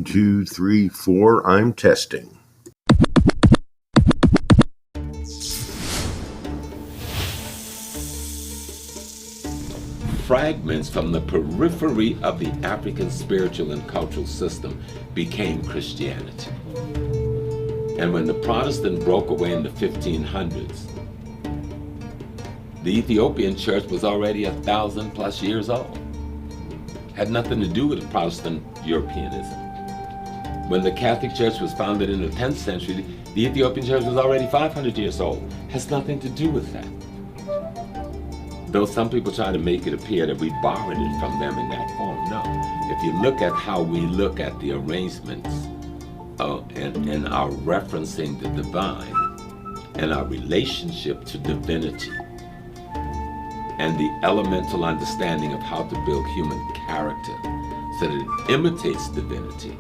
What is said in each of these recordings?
1, 2, 3, 4. I'm testing. Fragments from the periphery of the African spiritual and cultural system became Christianity. And when the Protestant broke away in the 1500s, the Ethiopian church was already 1,000+ years old. Had nothing to do with Protestant Europeanism. When the Catholic Church was founded in the 10th century, the Ethiopian church was already 500 years old. Has nothing to do with that. Though some people try to make it appear that we borrowed it from them in that form. No. If you look at how we look at the arrangements and our referencing the divine and our relationship to divinity and the elemental understanding of how to build human character so that it imitates divinity,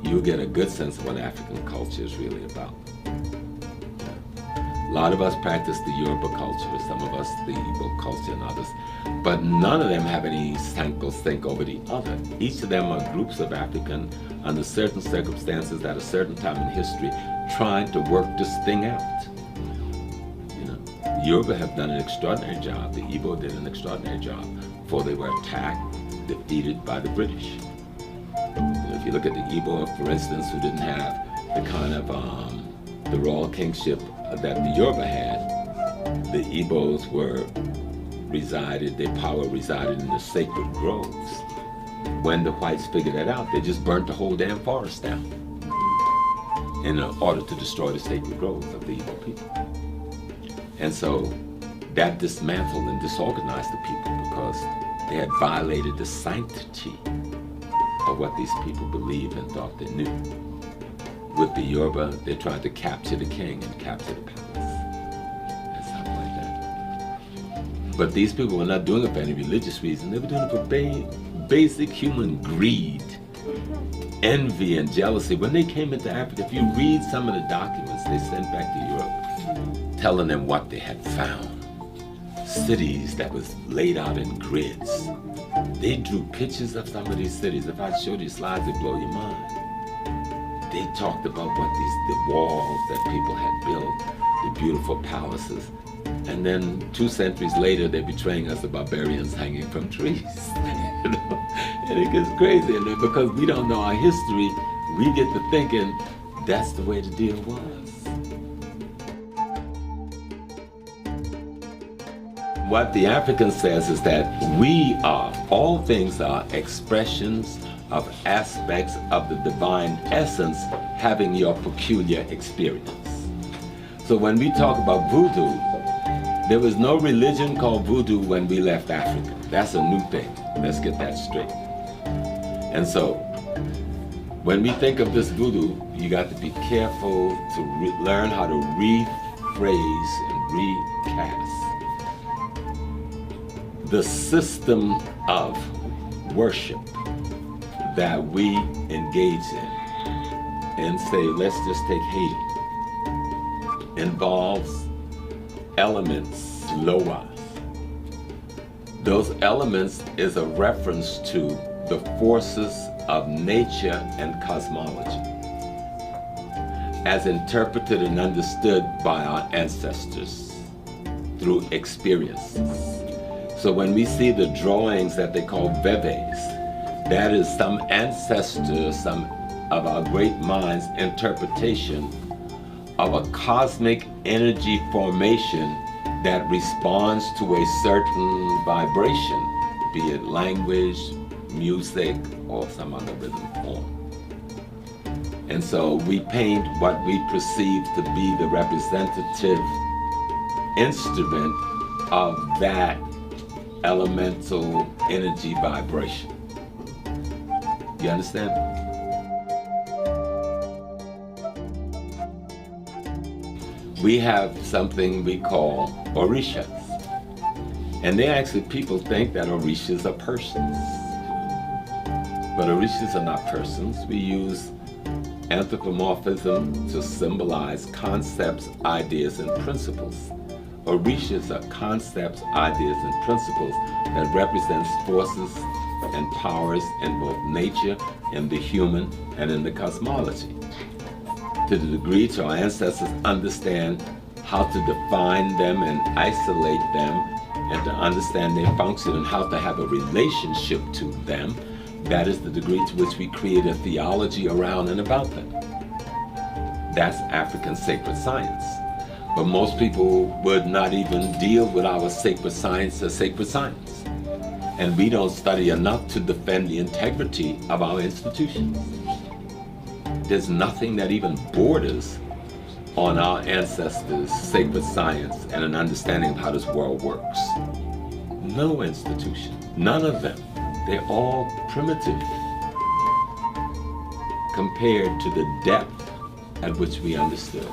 you'll get a good sense of what African culture is really about. A lot of us practice the Yoruba culture, some of us the Igbo culture and others, but none of them have any think over the other. Each of them are groups of African under certain circumstances at a certain time in history trying to work this thing out. You know, the Yoruba have done an extraordinary job. The Igbo did an extraordinary job before they were attacked, defeated by the British. If you look at the Igbo, for instance, who didn't have the kind of the royal kingship that the Yoruba had, the Igbos their power resided in the sacred groves. When the whites figured that out, they just burnt the whole damn forest down in order to destroy the sacred groves of the Igbo people. And so that dismantled and disorganized the people because they had violated the sanctity of what these people believed and thought they knew. With the Yoruba, they tried to capture the king and capture the palace and something like that. But these people were not doing it for any religious reason. They were doing it for basic human greed, envy, and jealousy. When they came into Africa, if you read some of the documents they sent back to Europe, telling them what they had found, cities that was laid out in grids. They drew pictures of some of these cities. If I showed you slides, it'd blow your mind. They talked about the walls that people had built, the beautiful palaces. And then 2 centuries later, they're betraying us, the barbarians hanging from trees. You know? And it gets crazy. And because we don't know our history, we get to thinking that's the way the deal was. What the African says is that all things are expressions of aspects of the divine essence having your peculiar experience. So when we talk about voodoo, there was no religion called voodoo when we left Africa. That's a new thing. Let's get that straight. And so when we think of this voodoo, you got to be careful to learn how to rephrase and recast the system of worship that we engage in. And say, let's just take Haiti. Involves elements, loa. Those elements is a reference to the forces of nature and cosmology as interpreted and understood by our ancestors through experiences. So when we see the drawings that they call veves, that is some ancestor, some of our great minds' interpretation of a cosmic energy formation that responds to a certain vibration, be it language, music, or some other rhythm form. And so we paint what we perceive to be the representative instrument of that elemental energy vibration. You understand? We have something we call orishas. And people think that orishas are persons. But orishas are not persons. We use anthropomorphism to symbolize concepts, ideas, and principles. Orishas are concepts, ideas, and principles that represents forces and powers in both nature, in the human, and in the cosmology. To the degree to our ancestors understand how to define them and isolate them, and to understand their function and how to have a relationship to them, that is the degree to which we create a theology around and about them. That's African sacred science. But most people would not even deal with our sacred science as sacred science. And we don't study enough to defend the integrity of our institutions. There's nothing that even borders on our ancestors' sacred science and an understanding of how this world works. No institution, none of them. They're all primitive compared to the depth at which we understood.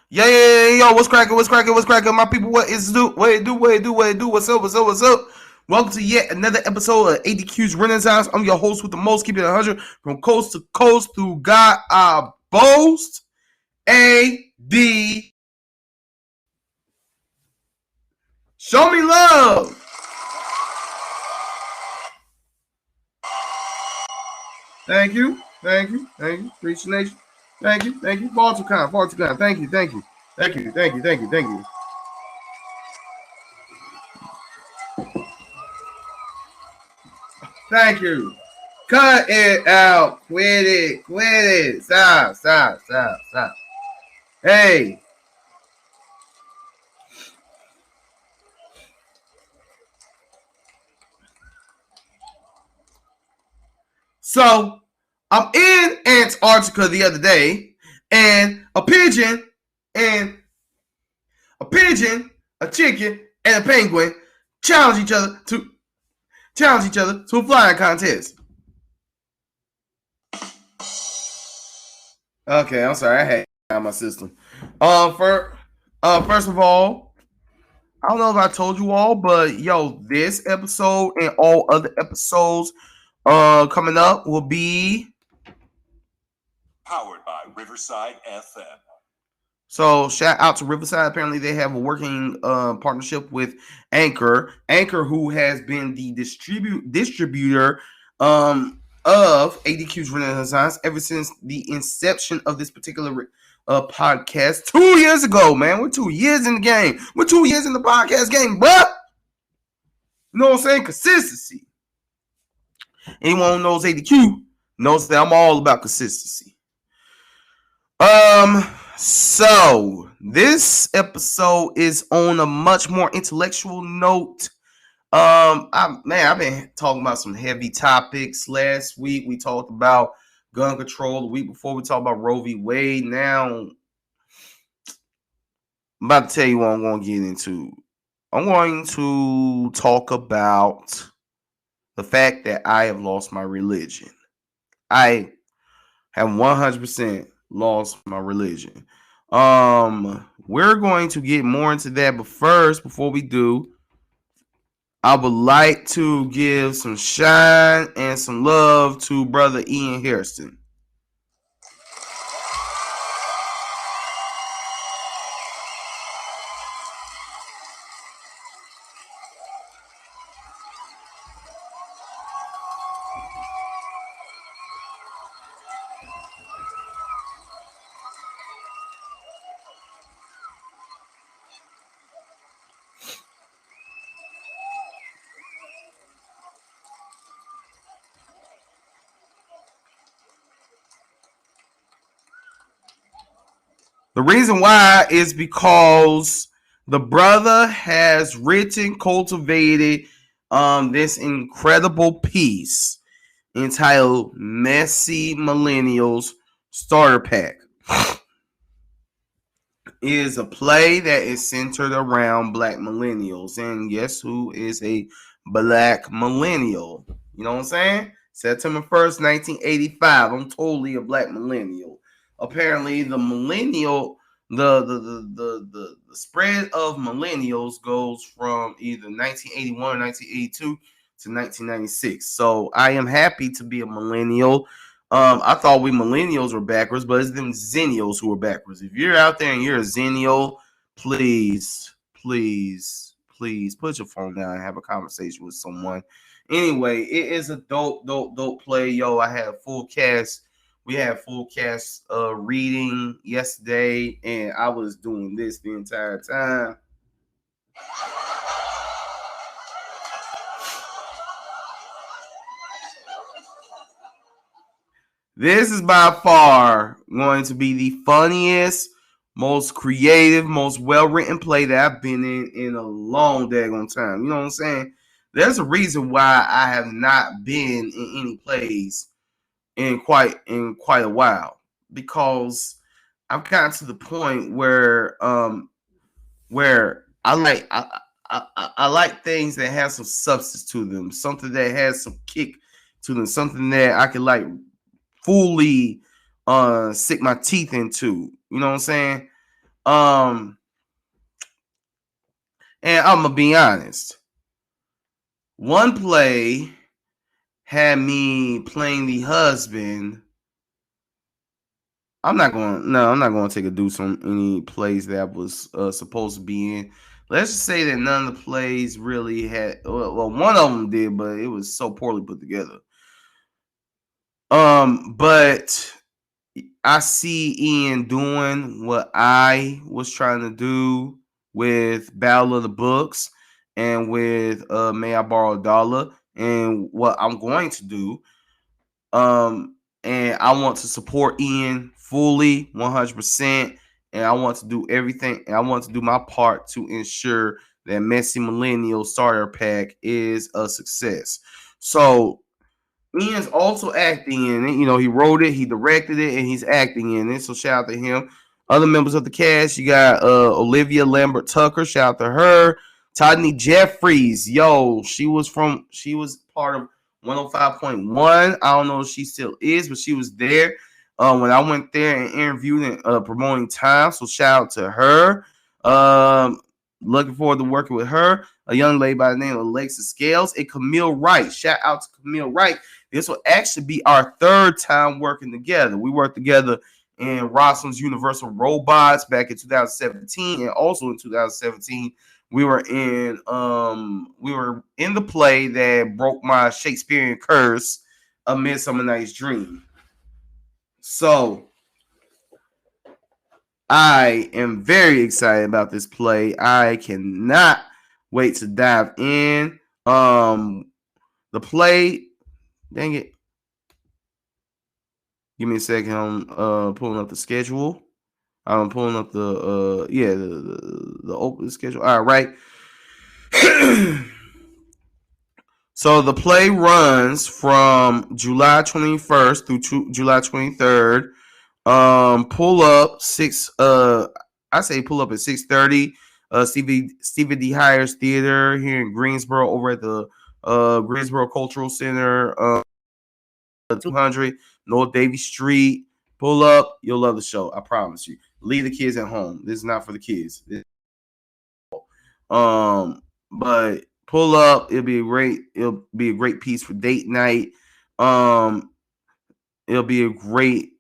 Yo, what's cracking, my people? What is do? What it do? What's up? Welcome to yet another episode of ADQ's Renaissance. I'm your host with the most, keeping it 100 from coast to coast through God I boast. AD. Show me love. Thank you. Preach the nation. Thank you. Far too kind. Thank you. Thank you. Cut it out. Quit it. Stop. Hey. So, I'm in Antarctica the other day, and a pigeon, a chicken, and a penguin challenge each other to a flying contest. Okay, I'm sorry, I had out my system. First of all, I don't know if I told you all, but this episode and all other episodes coming up will be powered by Riverside FM. So shout out to Riverside. Apparently they have a working partnership with Anchor, who has been the distributor of ADQ's Renaissance ever since the inception of this particular podcast 2 years ago, man. We're 2 years in the game. We're 2 years in the podcast game, bruh. You know what I'm saying? Consistency. Anyone who knows ADQ knows that I'm all about consistency. So this episode is on a much more intellectual note. I've been talking about some heavy topics. Last week we talked about gun control. The week before we talked about Roe v. Wade. Now I'm about to tell you what I'm going to get into. I'm going to talk about the fact that I have lost my religion. I have 100% lost my religion. We're going to get more into that, but first, before we do, I would like to give some shine and some love to brother Ian Harrison. The reason why is because the brother has cultivated this incredible piece entitled Messy Millennials Starter Pack. It is a play that is centered around black millennials. And guess who is a black millennial? You know what I'm saying? September 1st, 1985. I'm totally a black millennial. Apparently, the spread of millennials goes from either 1981 or 1982 to 1996. So I am happy to be a millennial. I thought we millennials were backwards, but it's them zennials who are backwards. If you're out there and you're a zennial, please put your phone down and have a conversation with someone. Anyway, it is a dope play. Yo, I had full cast. We had full cast reading yesterday, and I was doing this the entire time. This is by far going to be the funniest, most creative, most well-written play that I've been in a long daggone time. You know what I'm saying? There's a reason why I have not been in any plays in quite a while, because I've gotten to the point where I like things that have some substance to them, something that has some kick to them, something that I can like fully stick my teeth into. You know what I'm saying? And I'm gonna be honest. One play had me playing the husband. I'm not going to take a deuce on any plays that I was supposed to be in. Let's just say that none of the plays really had. Well, one of them did, but it was so poorly put together. But I see Ian doing what I was trying to do with Battle of the Books and with May I Borrow a Dollar, and what I'm going to do. And I want to support Ian fully, 100%. And I want to do everything. And I want to do my part to ensure that Messy Millennial Starter Pack is a success. So Ian's also acting in it. You know, he wrote it, he directed it, and he's acting in it. So shout out to him. Other members of the cast, you got Olivia Lambert Tucker. Shout out to her. Todney Jeffries. Yo, she was part of 105.1. I don't know if she still is, but she was there when I went there and interviewed and promoting Time. So shout out to her. Looking forward to working with her. A young lady by the name of Alexa Scales and Camille Wright. Shout out to Camille Wright. This will actually be our third time working together. We worked together in Rossum's Universal Robots back in 2017, and also in 2017 we were in the play that broke my Shakespearean curse, A Midsummer Night's Dream. So I am very excited about this play. I cannot wait to dive in. The play, dang it. Give me a second. I'm pulling up the schedule. I'm pulling up the open schedule. All right. So the play runs from July 21st through July 23rd. Pull up I say pull up at 6:30. Stephen D. Hires Theater here in Greensboro, over at the Greensboro Cultural Center, 200 North Davie Street. Pull up, you'll love the show. I promise you. Leave the kids at home. This is not for the kids. But pull up. It'll be a great piece for date night. It'll be a great.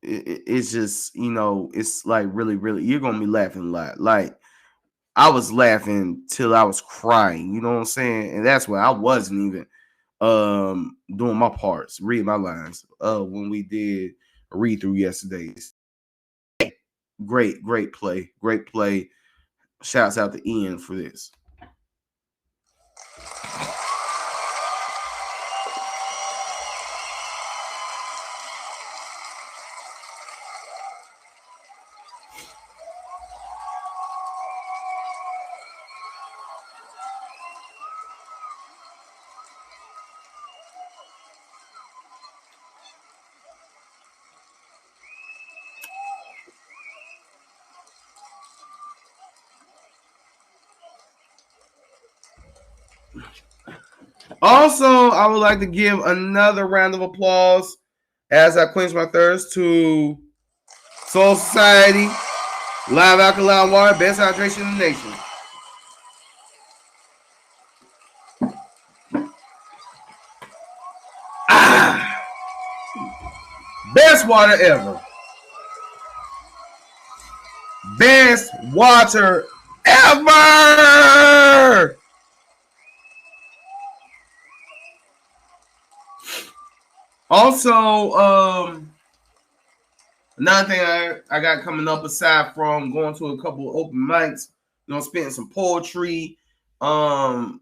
It's just, you know, it's like really, really, you're gonna be laughing a lot. Like I was laughing till I was crying. You know what I'm saying? And that's why I wasn't even doing my parts, reading my lines when we did a read through yesterday. Great play. Shouts out to Ian for this. Also, I would like to give another round of applause as I quench my thirst to Soul Society, Live Alkaline Water, best hydration in the nation. Best water ever. Best water ever. Also, another thing I got coming up aside from going to a couple of open mics, spitting some poetry. That's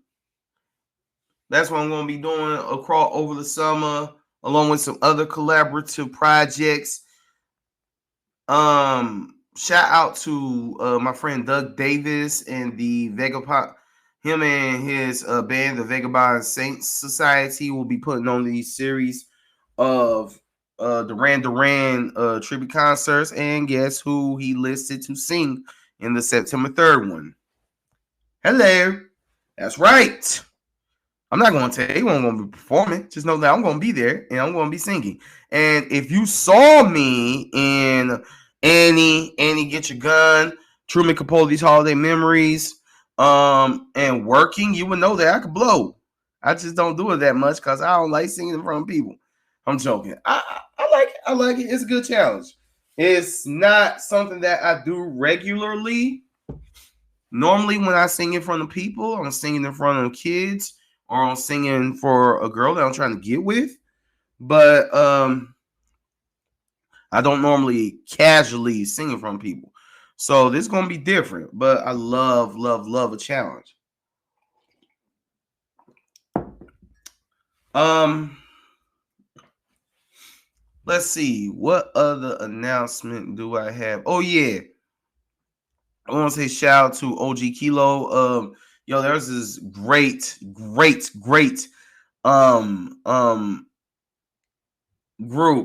what I'm going to be doing across over the summer, along with some other collaborative projects. Shout out to my friend Doug Davis and the Vagabond. Him and his band, the Vagabond Saints Society, will be putting on these series of Duran Duran tribute concerts. And guess who he listed to sing in the September 3rd one? Hello. That's right. I'm not going to tell you I'm going to be performing. Just know that I'm going to be there and I'm going to be singing. And if you saw me in Annie Get Your Gun, Truman Capote's Holiday Memories, and working, you would know that I could blow. I just don't do it that much because I don't like singing in front of people. I'm joking. I like it. I like it. It's a good challenge. It's not something that I do regularly. Normally, when I sing in front of people, I'm singing in front of kids or I'm singing for a girl that I'm trying to get with. But I don't normally casually sing in front of people. So this is going to be different. But I love a challenge. Let's see. What other announcement do I have? Oh, yeah. I want to say shout out to OG Kilo. There's this great group.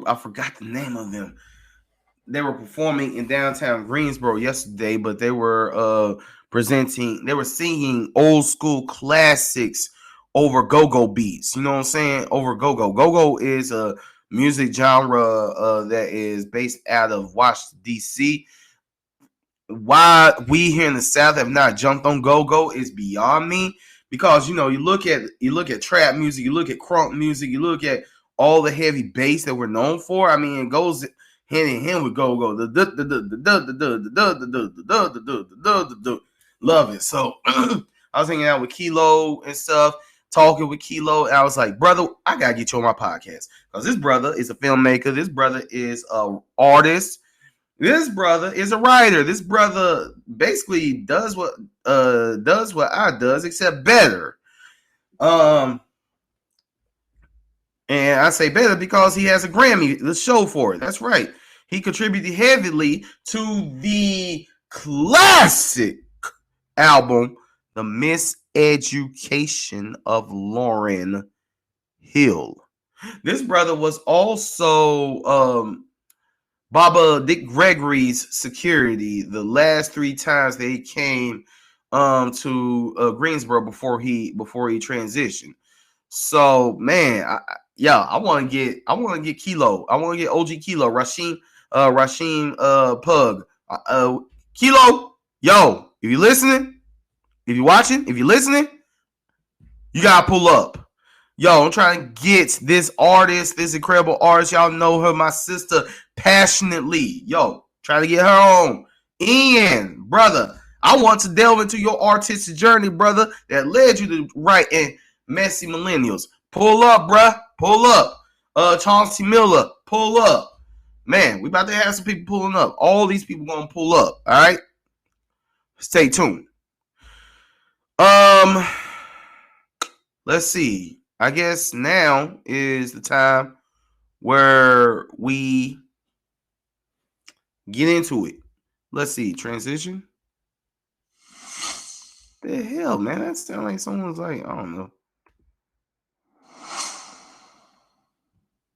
I forgot the name of them. They were performing in downtown Greensboro yesterday, but they were singing old school classics over go-go beats. You know what I'm saying? Over go-go. Go-go is a music genre that is based out of Washington, D.C. Why we here in the South have not jumped on go-go is beyond me, because you look at trap music, you look at crunk music, you look at all the heavy bass that we're known for. I mean, it goes hand in hand with go-go. Love it. So I was hanging out with Kilo and stuff, talking with Kilo, and I was like, brother, I gotta get you on my podcast because this brother is a filmmaker. This brother is an artist. This brother is a writer. This brother basically does what I does, except better. And I say better because he has a Grammy to show for it. That's right. He contributed heavily to the classic album, The Miseducation of Lauryn Hill. This brother was also Baba Dick Gregory's security the last 3 times that he came to Greensboro before he transitioned. So man, I want to get Kilo. I want to get OG Kilo, Rasheem Pug. Kilo, yo, if you're listening, if you're watching, if you're listening, you gotta pull up. Yo, I'm trying to get this artist, this incredible artist. Y'all know her, my sister, passionately. Yo, trying to get her on. Ian, brother, I want to delve into your artistic journey, brother, that led you to writing Messy Millennials. Pull up, bruh. Pull up. Chauncey Miller, pull up. Man, we about to have some people pulling up. All these people gonna pull up. All right. Stay tuned. Let's see. I guess now is the time where we get into it. Let's see. Transition. The hell, man? That sounds like someone's like, I don't know.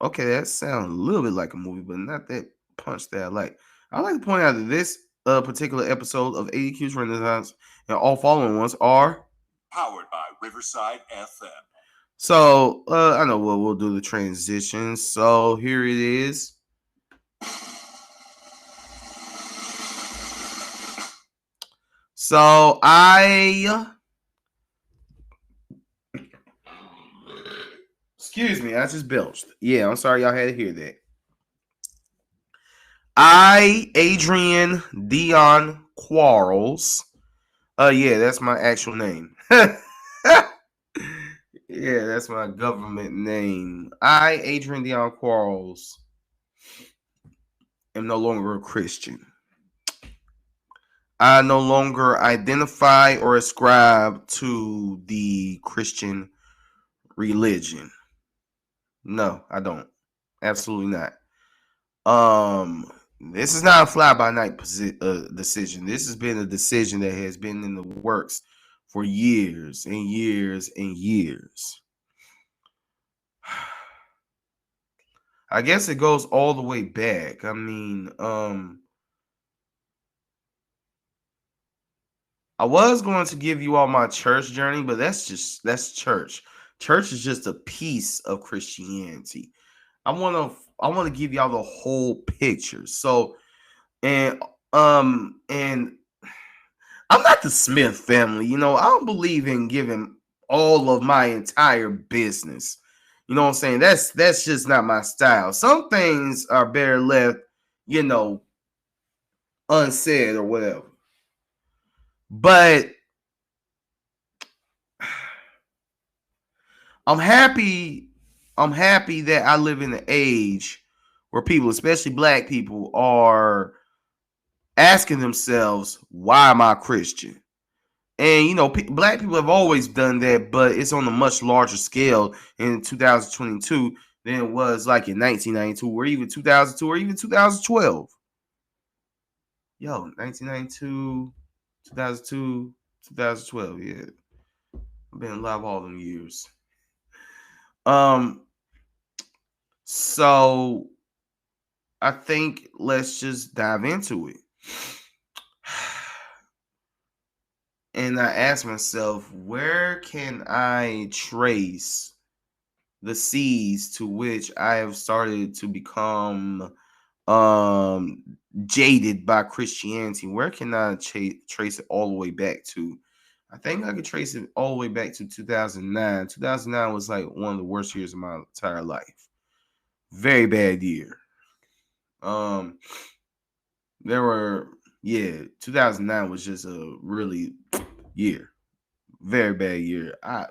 Okay, that sounds a little bit like a movie, but not that punch that I like. I like to point out that this particular episode of ADQ's Renaissance and all following ones are powered by Riverside FM. So I know we'll do the transition. So here it is. So excuse me, I just belched. Yeah, I'm sorry y'all had to hear that. I, Adrian Dion Quarles. Yeah, that's my actual name. Yeah, that's my government name. I, Adrian Dion Quarles, am no longer a Christian. I no longer identify or ascribe to the Christian religion. No, I don't. Absolutely not. This is not a fly-by-night decision. This has been a decision that has been in the works for years and years and years. I guess it goes all the way back. I mean, I was going to give you all my church journey, but that's church. Church is just a piece of Christianity. I want to give y'all the whole picture. So, and and I'm not the Smith family. You know, I don't believe in giving all of my entire business. You know what I'm saying? That's just not my style. Some things are better left, you know, unsaid or whatever. But I'm happy that I live in an age where people, especially black people, are asking themselves, why am I a Christian? And, you know, black people have always done that, but it's on a much larger scale in 2022 than it was like in 1992 or even 2002 or even 2012. Yo, 1992, 2002, 2012, yeah. I've been alive all them years. So I think let's just dive into it. And I asked myself, where can I trace the seeds to which I have started to become jaded by Christianity? Where can I trace it all the way back to? I think I could trace it all the way back to 2009. 2009 was like one of the worst years of my entire life. Very bad year. There were 2009 was just a really year. Very bad year. I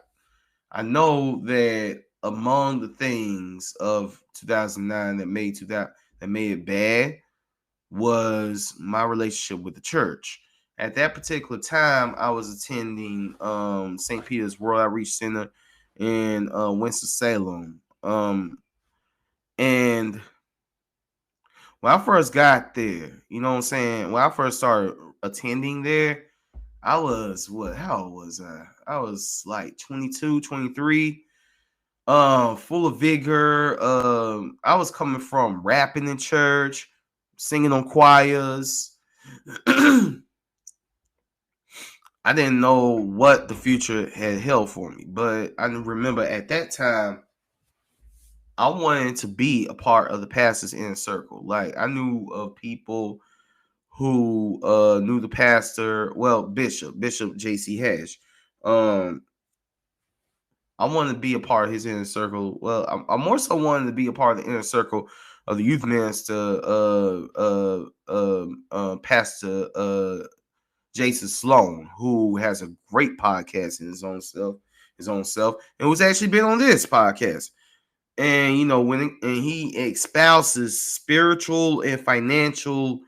know that among the things of 2009 that made it bad was my relationship with the church. At that particular time, I was attending St. Peter's World Outreach Center in Winston-Salem. And when I first got there, you know what I'm saying? When I first started attending there, I was how old was I? I was like 22, 23, full of vigor. I was coming from rapping in church, singing on choirs. I didn't know what the future had held for me, but I remember at that time, I wanted to be a part of the pastor's inner circle. Like, I knew of people who knew the pastor, well, Bishop J.C. Hatch. I wanted to be a part of his inner circle. Well, I more so wanted to be a part of the inner circle of the youth minister, Pastor Jason Sloan, who has a great podcast in his own self, and who's actually been on this podcast. And you know, and he espouses spiritual and financial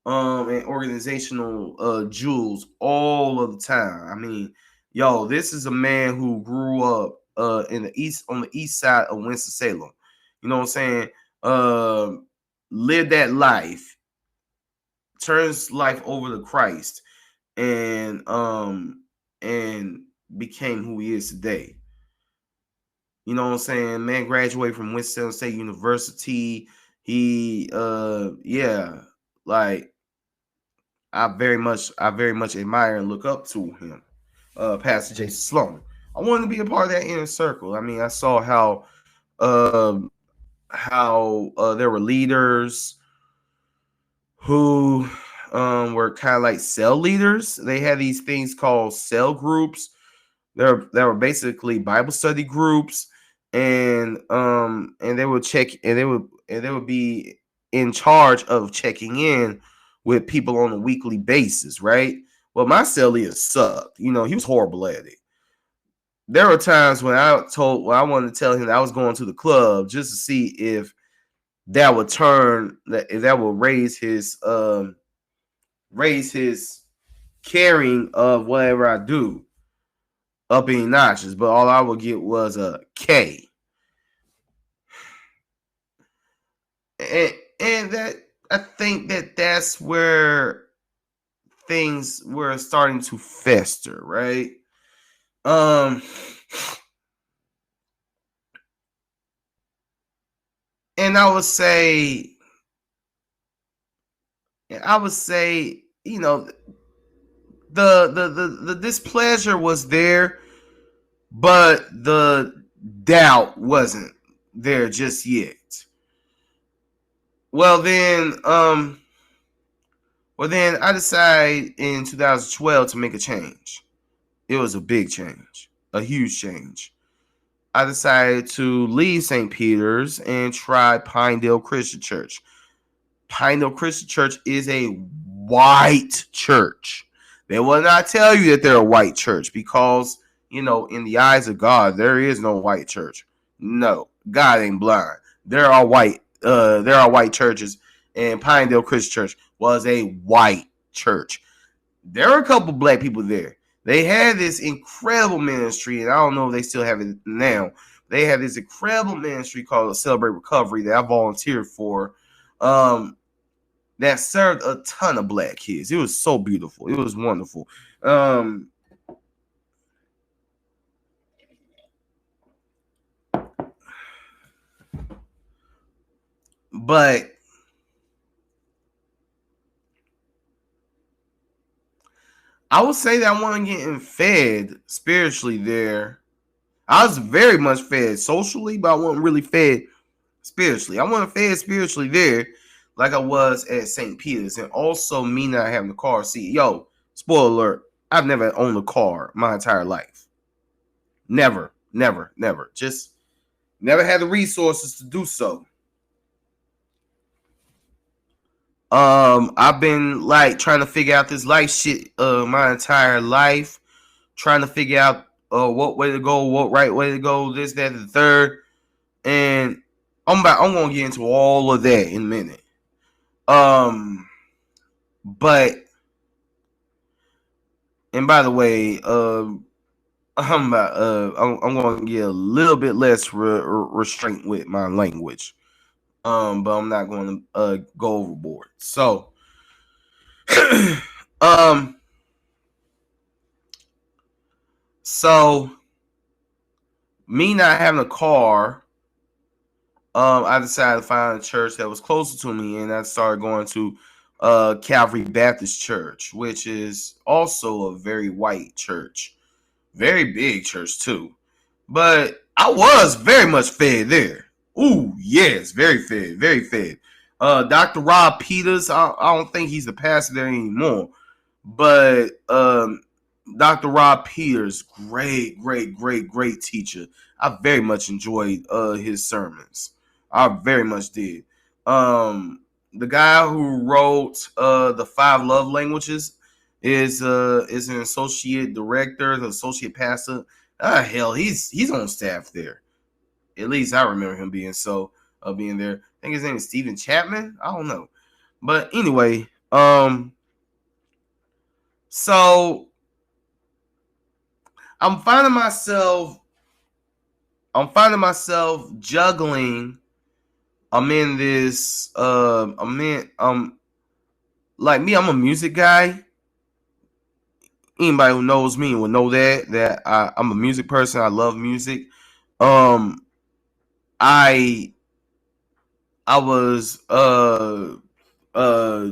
and organizational jewels all of the time. I mean, yo, this is a man who grew up on the east side of Winston-Salem. You know what I'm saying? Lived that life, turns life over to Christ, and became who he is today. You know what I'm saying? Man graduated from Winston State University. He like I very much admire and look up to him. Pastor Jason Sloan. I wanted to be a part of that inner circle. I mean, I saw how there were leaders who were kind of like cell leaders. They had these things called cell groups. There were basically Bible study groups, and they would check, and they would be in charge of checking in with people on a weekly basis, right? Well, my cellier sucked. You know, he was horrible at it. There were times when I wanted to tell him that I was going to the club just to see if that would raise his caring of whatever I do up in notches, but all I would get was a K. And that, I think that's where things were starting to fester, right? And I would say, you know, the displeasure was there, but the doubt wasn't there just yet. Well then I decided in 2012 to make a change. It was a big change, a huge change. I decided to leave St. Peter's and try Pinedale Christian Church. Pinedale Christian Church is a white church. They will not tell you that they're a white church because, you know, in the eyes of God, there is no white church. No, God ain't blind. There are white churches, and Pinedale Christian Church was a white church. There are a couple black people there. They had this incredible ministry, and I don't know if they still have it now. They had this incredible ministry called Celebrate Recovery that I volunteered for, that served a ton of black kids. It was so beautiful. It was wonderful. But I would say that I wasn't getting fed spiritually there. I was very much fed socially, but I wasn't really fed spiritually. I wasn't fed spiritually there like I was at St. Peter's. And also me not having a car. See, yo, spoiler alert, I've never owned a car my entire life. Never. Just never had the resources to do so. I've been like trying to figure out this life shit my entire life, trying to figure out what way to go, what right way to go, this, that, and the third. And I'm gonna get into all of that in a minute. But and by the way, I'm going to get a little bit less restraint with my language. But I'm not going to go overboard. So, so me not having a car, I decided to find a church that was closer to me, and I started going to Calvary Baptist Church, which is also a very white church, very big church too. But I was very much fed there. Ooh, yes, very fed. Dr. Rob Peters, I don't think he's the pastor there anymore, but Dr. Rob Peters, great teacher. I very much enjoyed his sermons. I very much did. The guy who wrote the 5 Love Languages is an associate director, the associate pastor. Hell, he's on staff there. At least I remember him being there. I think his name is Stephen Chapman. I don't know. But anyway, so I'm finding myself juggling. I'm in this like me, I'm a music guy. Anybody who knows me will know that I'm a music person. I love music. I was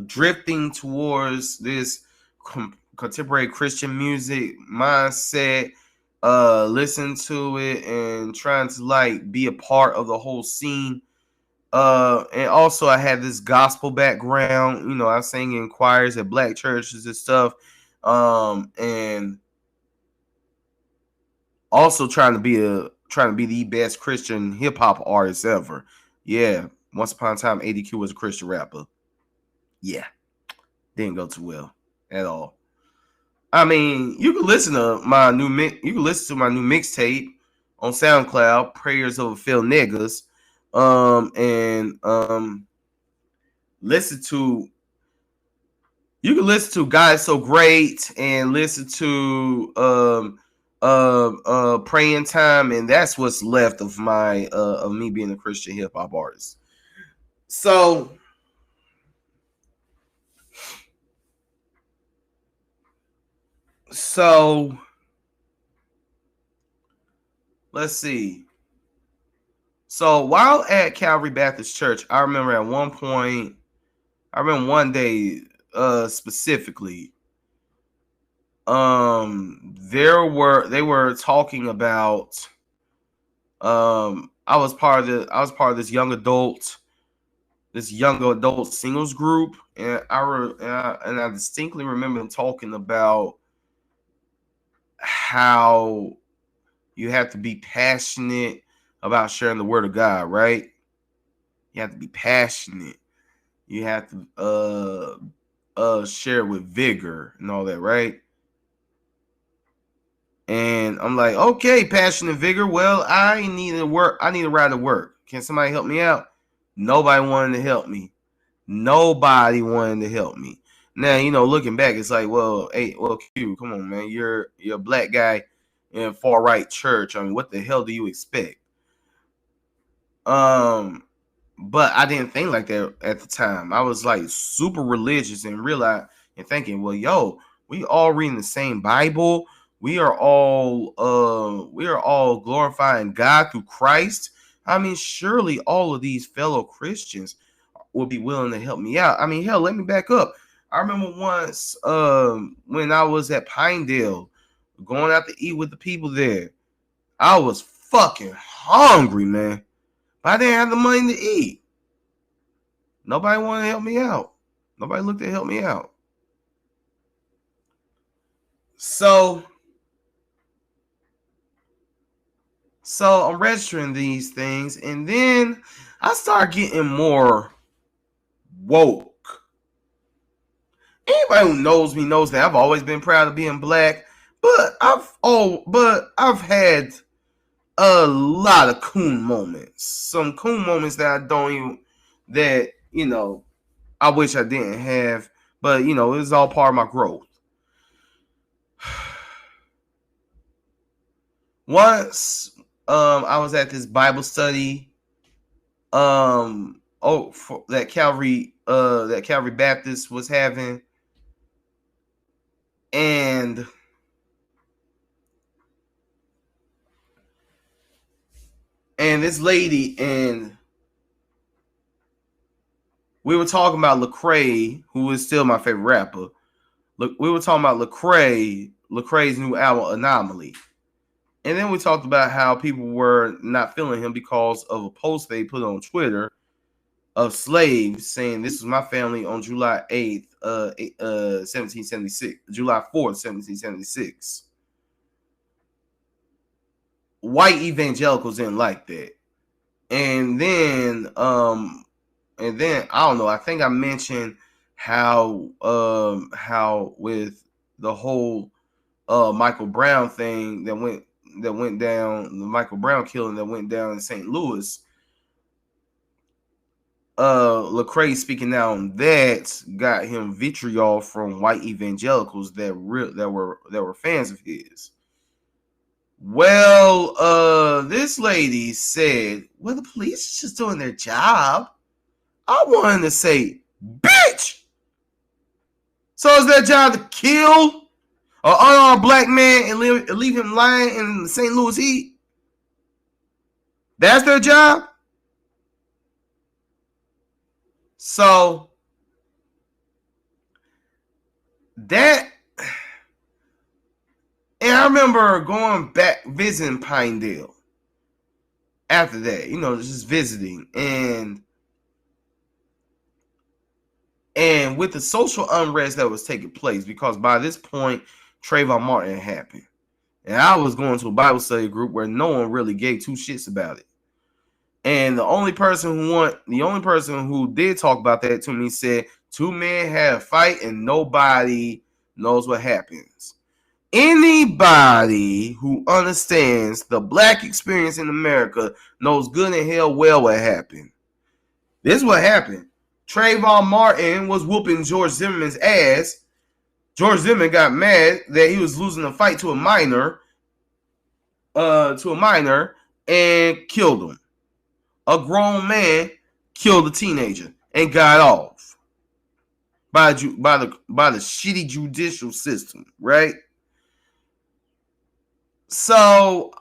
drifting towards this contemporary Christian music mindset, listen to it and trying to like be a part of the whole scene. And also I had this gospel background, you know, I sang in choirs at black churches and stuff. And also trying to be the best Christian hip hop artist ever. Yeah, Once upon a time, ADQ was a Christian rapper. Yeah, didn't go too well at all. I mean, you can listen to my new mixtape on SoundCloud, Prayers of a Failed Niggas, and you can listen to God's So Great and listen to Praying Time, and that's what's left of my of me being a Christian hip hop artist. So let's see. So while at Calvary Baptist Church, I remember one day specifically, they were talking about I was part of this young adult singles group, and I distinctly remember them talking about how you have to be passionate about sharing the word of God, right? You have to be passionate. You have to share with vigor and all that, right? And I'm like, okay, passion and vigor. Well, I need a ride to work. Can somebody help me out? Nobody wanted to help me. Now, looking back, it's like, well, hey, well, Q, come on, man. You're a black guy in a far right church. I mean, what the hell do you expect? But I didn't think like that at the time. I was like super religious and thinking, well, yo, we all reading the same Bible. We are all glorifying God through Christ. I mean, surely all of these fellow Christians will be willing to help me out. I mean, hell, let me back up. I remember once when I was at Pinedale going out to eat with the people there. I was fucking hungry, man. But I didn't have the money to eat. Nobody wanted to help me out. Nobody looked to help me out. So I'm registering these things, and then I start getting more woke. Anybody who knows me knows that I've always been proud of being black, but I've had a lot of coon moments. Some coon moments that I wish I didn't have, but it was all part of my growth. Once I was at this Bible study that Calvary Baptist was having, and this lady, and we were talking about Lecrae, who is still my favorite rapper. Look, we were talking about Lecrae's new album Anomaly. And then we talked about how people were not feeling him because of a post they put on Twitter of slaves saying this was my family on July 8th, 1776, July 4th, 1776. White evangelicals didn't like that. And then I don't know, I think I mentioned how with the whole Michael Brown thing that went down, the Michael Brown killing that went down in St. Louis, Lecrae speaking out on that got him vitriol from white evangelicals that were fans of his. Well, this lady said, well, the police are just doing their job. I wanted to say, bitch! So is their job to kill an unarmed black man and leave him lying in the St. Louis heat? That's their job? So that, and I remember going back visiting Pinedale after that, just visiting, and with the social unrest that was taking place, because by this point Trayvon Martin had happened, and I was going to a Bible study group where no one really gave two shits about it. And the only person who did talk about that to me said 2 men had a fight and nobody knows what happens. Anybody who understands the black experience in America knows good and hell well what happened. This is what happened. Trayvon Martin was whooping George Zimmerman's ass. George Zimmerman got mad that he was losing a fight to a minor, and killed him. A grown man killed a teenager and got off by the shitty judicial system, right? So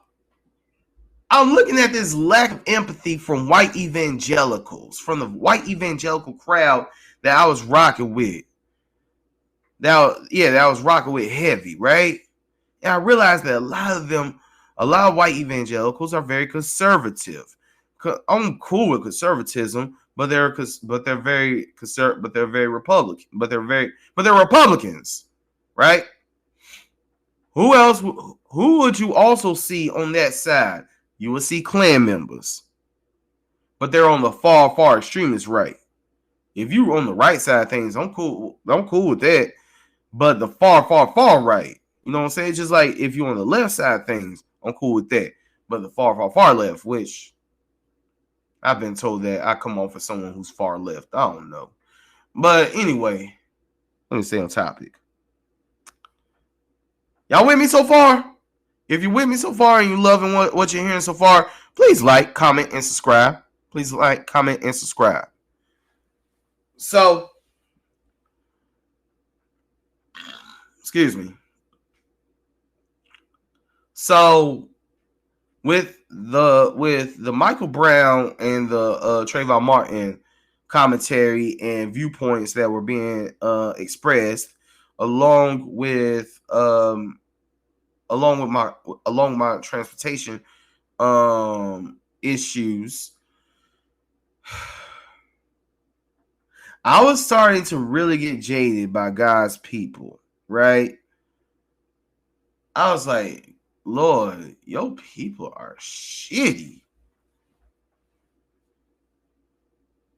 I'm looking at this lack of empathy from white evangelicals, from the white evangelical crowd that I was rocking with. That I was rocking with heavy, right? And I realized that a lot of white evangelicals are very conservative. I'm cool with conservatism, but they're very Republican. But they're Republicans, right? Who else? Who would you also see on that side? You will see Klan members, but they're on the far extremist right. If you're on the right side of things, I'm cool with that. But the far right, you know what I'm saying? Just like if you're on the left side of things, I'm cool with that. But the far left, which I've been told that I come off as someone who's far left. I don't know. But anyway, let me stay on topic. Y'all with me so far? If you're with me so far and you're loving what you're hearing so far, please like, comment, and subscribe. Please like, comment, and subscribe. So, excuse me. So, with the Michael Brown and the Trayvon Martin commentary and viewpoints that were being expressed, along with my transportation issues, I was starting to really get jaded by God's people, right? I was like, Lord, your people are shitty.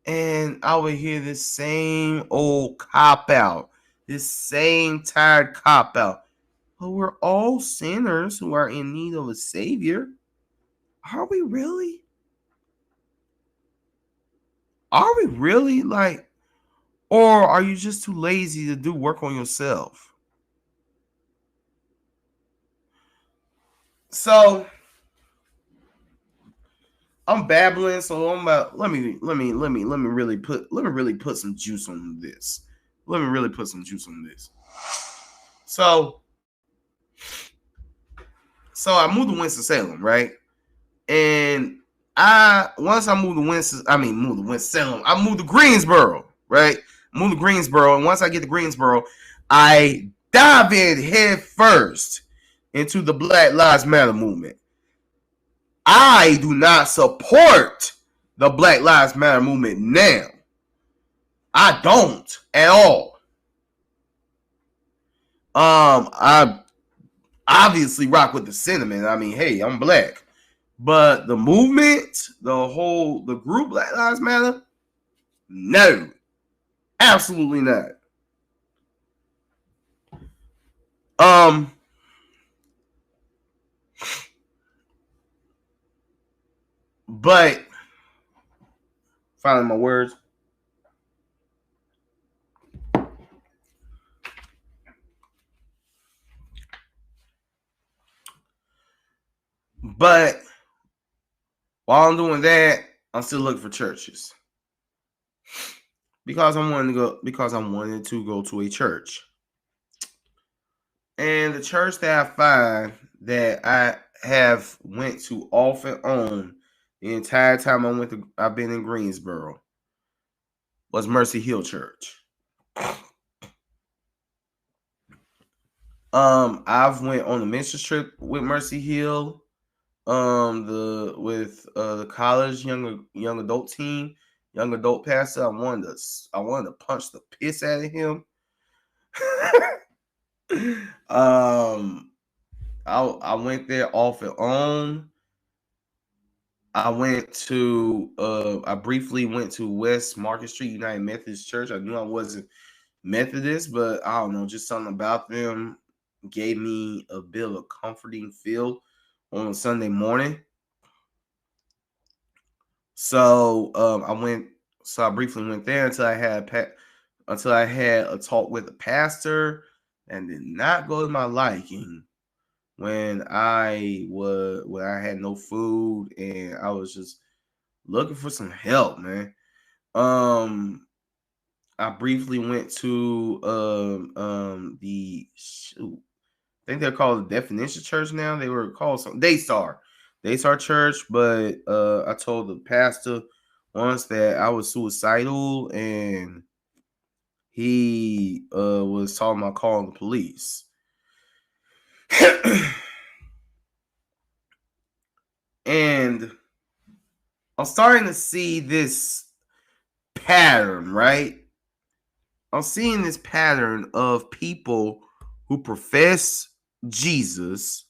And I would hear this same old cop-out, this same tired cop-out. But we're all sinners who are in need of a savior. Are we really? Are we really? Or are you just too lazy to do work on yourself? So I'm babbling, so I'm about let me really put some juice on this. Let me really put some juice on this. So I moved to Winston-Salem, right? And I moved to Winston-Salem. I moved to Greensboro, right? Moved to Greensboro, and once I get to Greensboro, I dive in head first into the Black Lives Matter movement. I do not support the Black Lives Matter movement now. I don't at all. I obviously rock with the sentiment. I mean, hey, I'm black. But the movement, the group Black Lives Matter, no. Absolutely not. But finding my words. But while I'm doing that, I'm still looking for churches. Because I wanted to go to a church. And the church that I find that I have went to off and on the entire time I've been in Greensboro was Mercy Hill Church. I've went on a mission trip with Mercy Hill, the college young adult team, young adult pastor. I wanted to punch the piss out of him. I went there off and on. I briefly went to West Market Street United Methodist Church. I knew I wasn't Methodist, but I don't know, just something about them gave me a bit of a comforting feel on a Sunday morning. So I briefly went there until I had a talk with a pastor, and did not go to my liking when I had no food and I was just looking for some help, man. I briefly went to I think they're called the Definition Church now. They were called something Daystar Church, but I told the pastor once that I was suicidal, and he was talking about calling the police. And I'm starting to see this pattern, right? I'm seeing this pattern of people who profess Jesus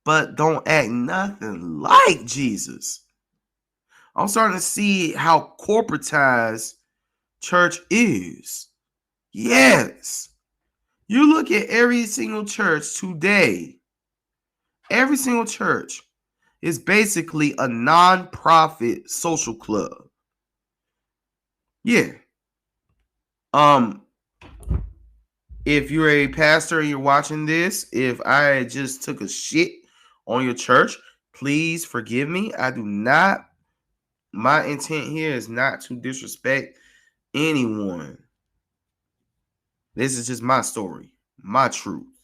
but don't act nothing like Jesus. I'm starting to see how corporatized church is. Yes. You look at every single church today. Every single church is basically a non-profit social club. Yeah. If you're a pastor and you're watching this, if I just took a shit on your church, please forgive me. My intent here is not to disrespect anyone. This is just my story, my truth.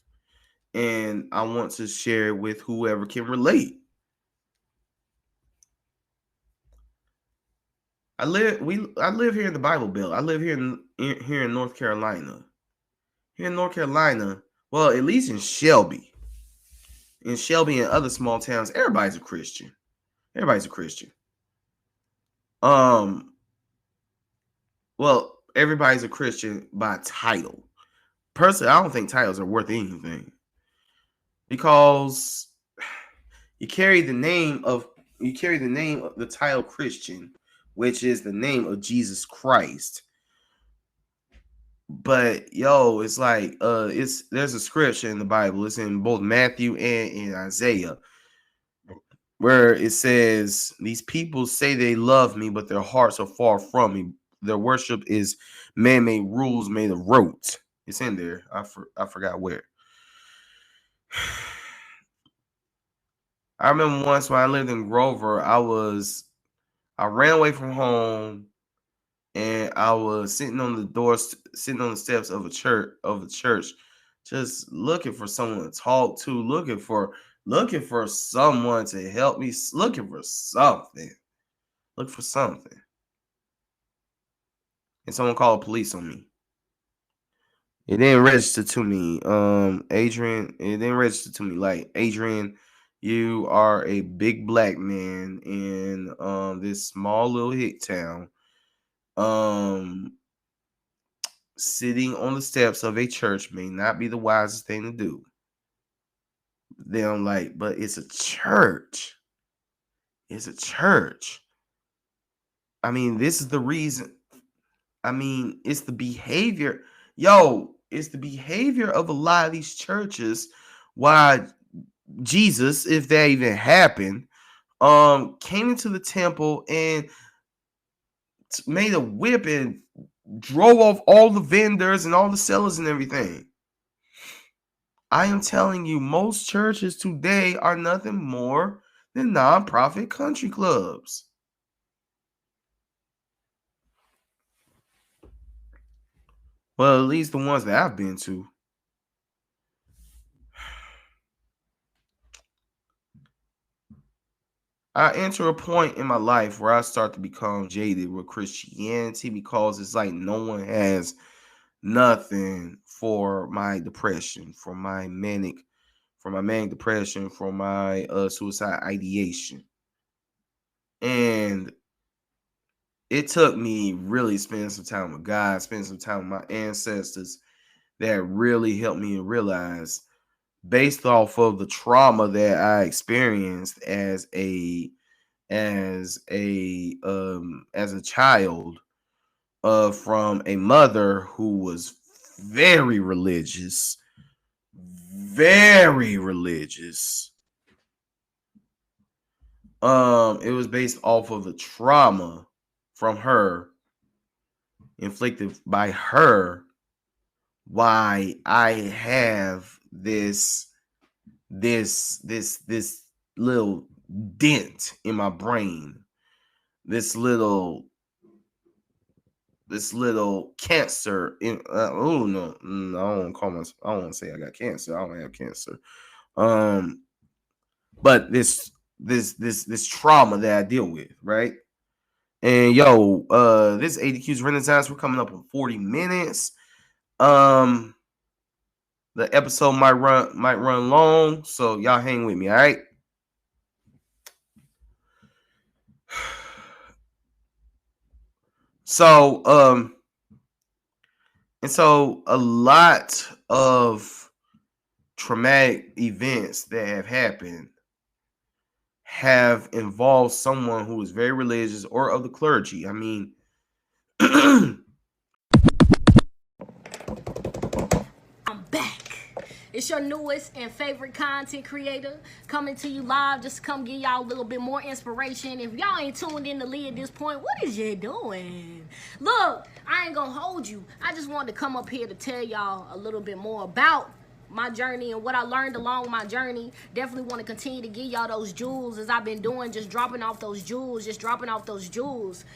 And I want to share it with whoever can relate. I live here in the Bible Belt. I live here in North Carolina. Here in North Carolina, well, at least in Shelby. In Shelby and other small towns, everybody's a Christian. Well, everybody's a Christian by title. Personally, I don't think titles are worth anything, because you carry the name of the title Christian, which is the name of Jesus Christ. But it's like there's a scripture in the Bible. It's in both Matthew and in Isaiah, where it says, these people say they love me, but their hearts are far from me. Their worship is man-made rules made of rote. It's in there. I forgot where. I remember once when I lived in Grover, I ran away from home, and I was sitting on the steps of a church, just looking for someone to talk to, looking for someone to help me, looking for something. And someone called the police on me. It didn't register to me, Adrian. It didn't register to me. Like, Adrian, you are a big black man in this small little hick town, sitting on the steps of a church may not be the wisest thing to do. Then I'm like, but it's a church. It's a church. I mean, this is the reason. I mean, it's the behavior. It's the behavior of a lot of these churches why Jesus, if that even happened, came into the temple and made a whip and drove off all the vendors and all the sellers and everything. I am telling you, most churches today are nothing more than non-profit country clubs. Well, at least the ones that I've been to. I enter a point in my life where I start to become jaded with Christianity, because it's like no one has nothing for my depression, for my manic depression, for my suicide ideation. And it took me really spending some time with God, spending some time with my ancestors, that really helped me realize, based off of the trauma that I experienced as a as a child from a mother who was very religious. It was based off of the trauma from her, inflicted by her, why I have this little dent in my brain, this little cancer in I don't want to say I got cancer. I don't have cancer. But this trauma that I deal with, right? And this ADQ's Renaissance, we're coming up on 40 minutes. The episode might run long, so y'all hang with me, all right? So, a lot of traumatic events that have happened have involved someone who is very religious or of the clergy. I mean, I'm back. It's your newest and favorite content creator coming to you live just to come give y'all a little bit more inspiration. If y'all ain't tuned in to Lee at this point, what is you doing? Look, I ain't gonna hold you. I just wanted to come up here to tell y'all a little bit more about my journey and what I learned along my journey. Definitely want to continue to give y'all those jewels as I've been doing, just dropping off those jewels.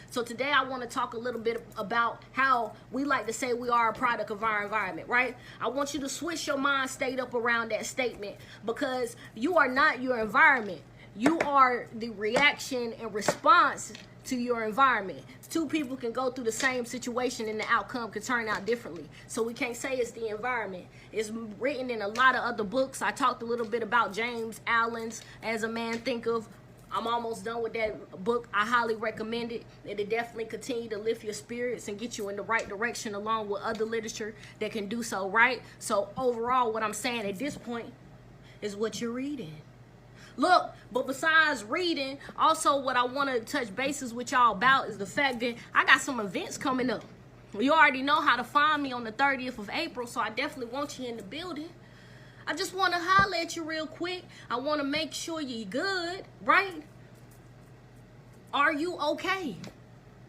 So today I want to talk a little bit about how we like to say we are a product of our environment, right? I want you to switch your mind state up around that statement, because you are not your environment. You are the reaction and response to your environment. Two people can go through the same situation and the outcome could turn out differently. So we can't say it's the environment. It's written in a lot of other books. I talked a little bit about James Allen's As a Man Thinketh. I'm almost done with that book. I highly recommend it. It'll definitely continue to lift your spirits and get you in the right direction, along with other literature that can do so, right? So overall, what I'm saying at this point is what you're reading. Look, but besides reading, also what I want to touch bases with y'all about is the fact that I got some events coming up. You already know how to find me on the 30th of April, so I definitely want you in the building. I just want to holler at you real quick. I want to make sure you're good, right? Are you okay?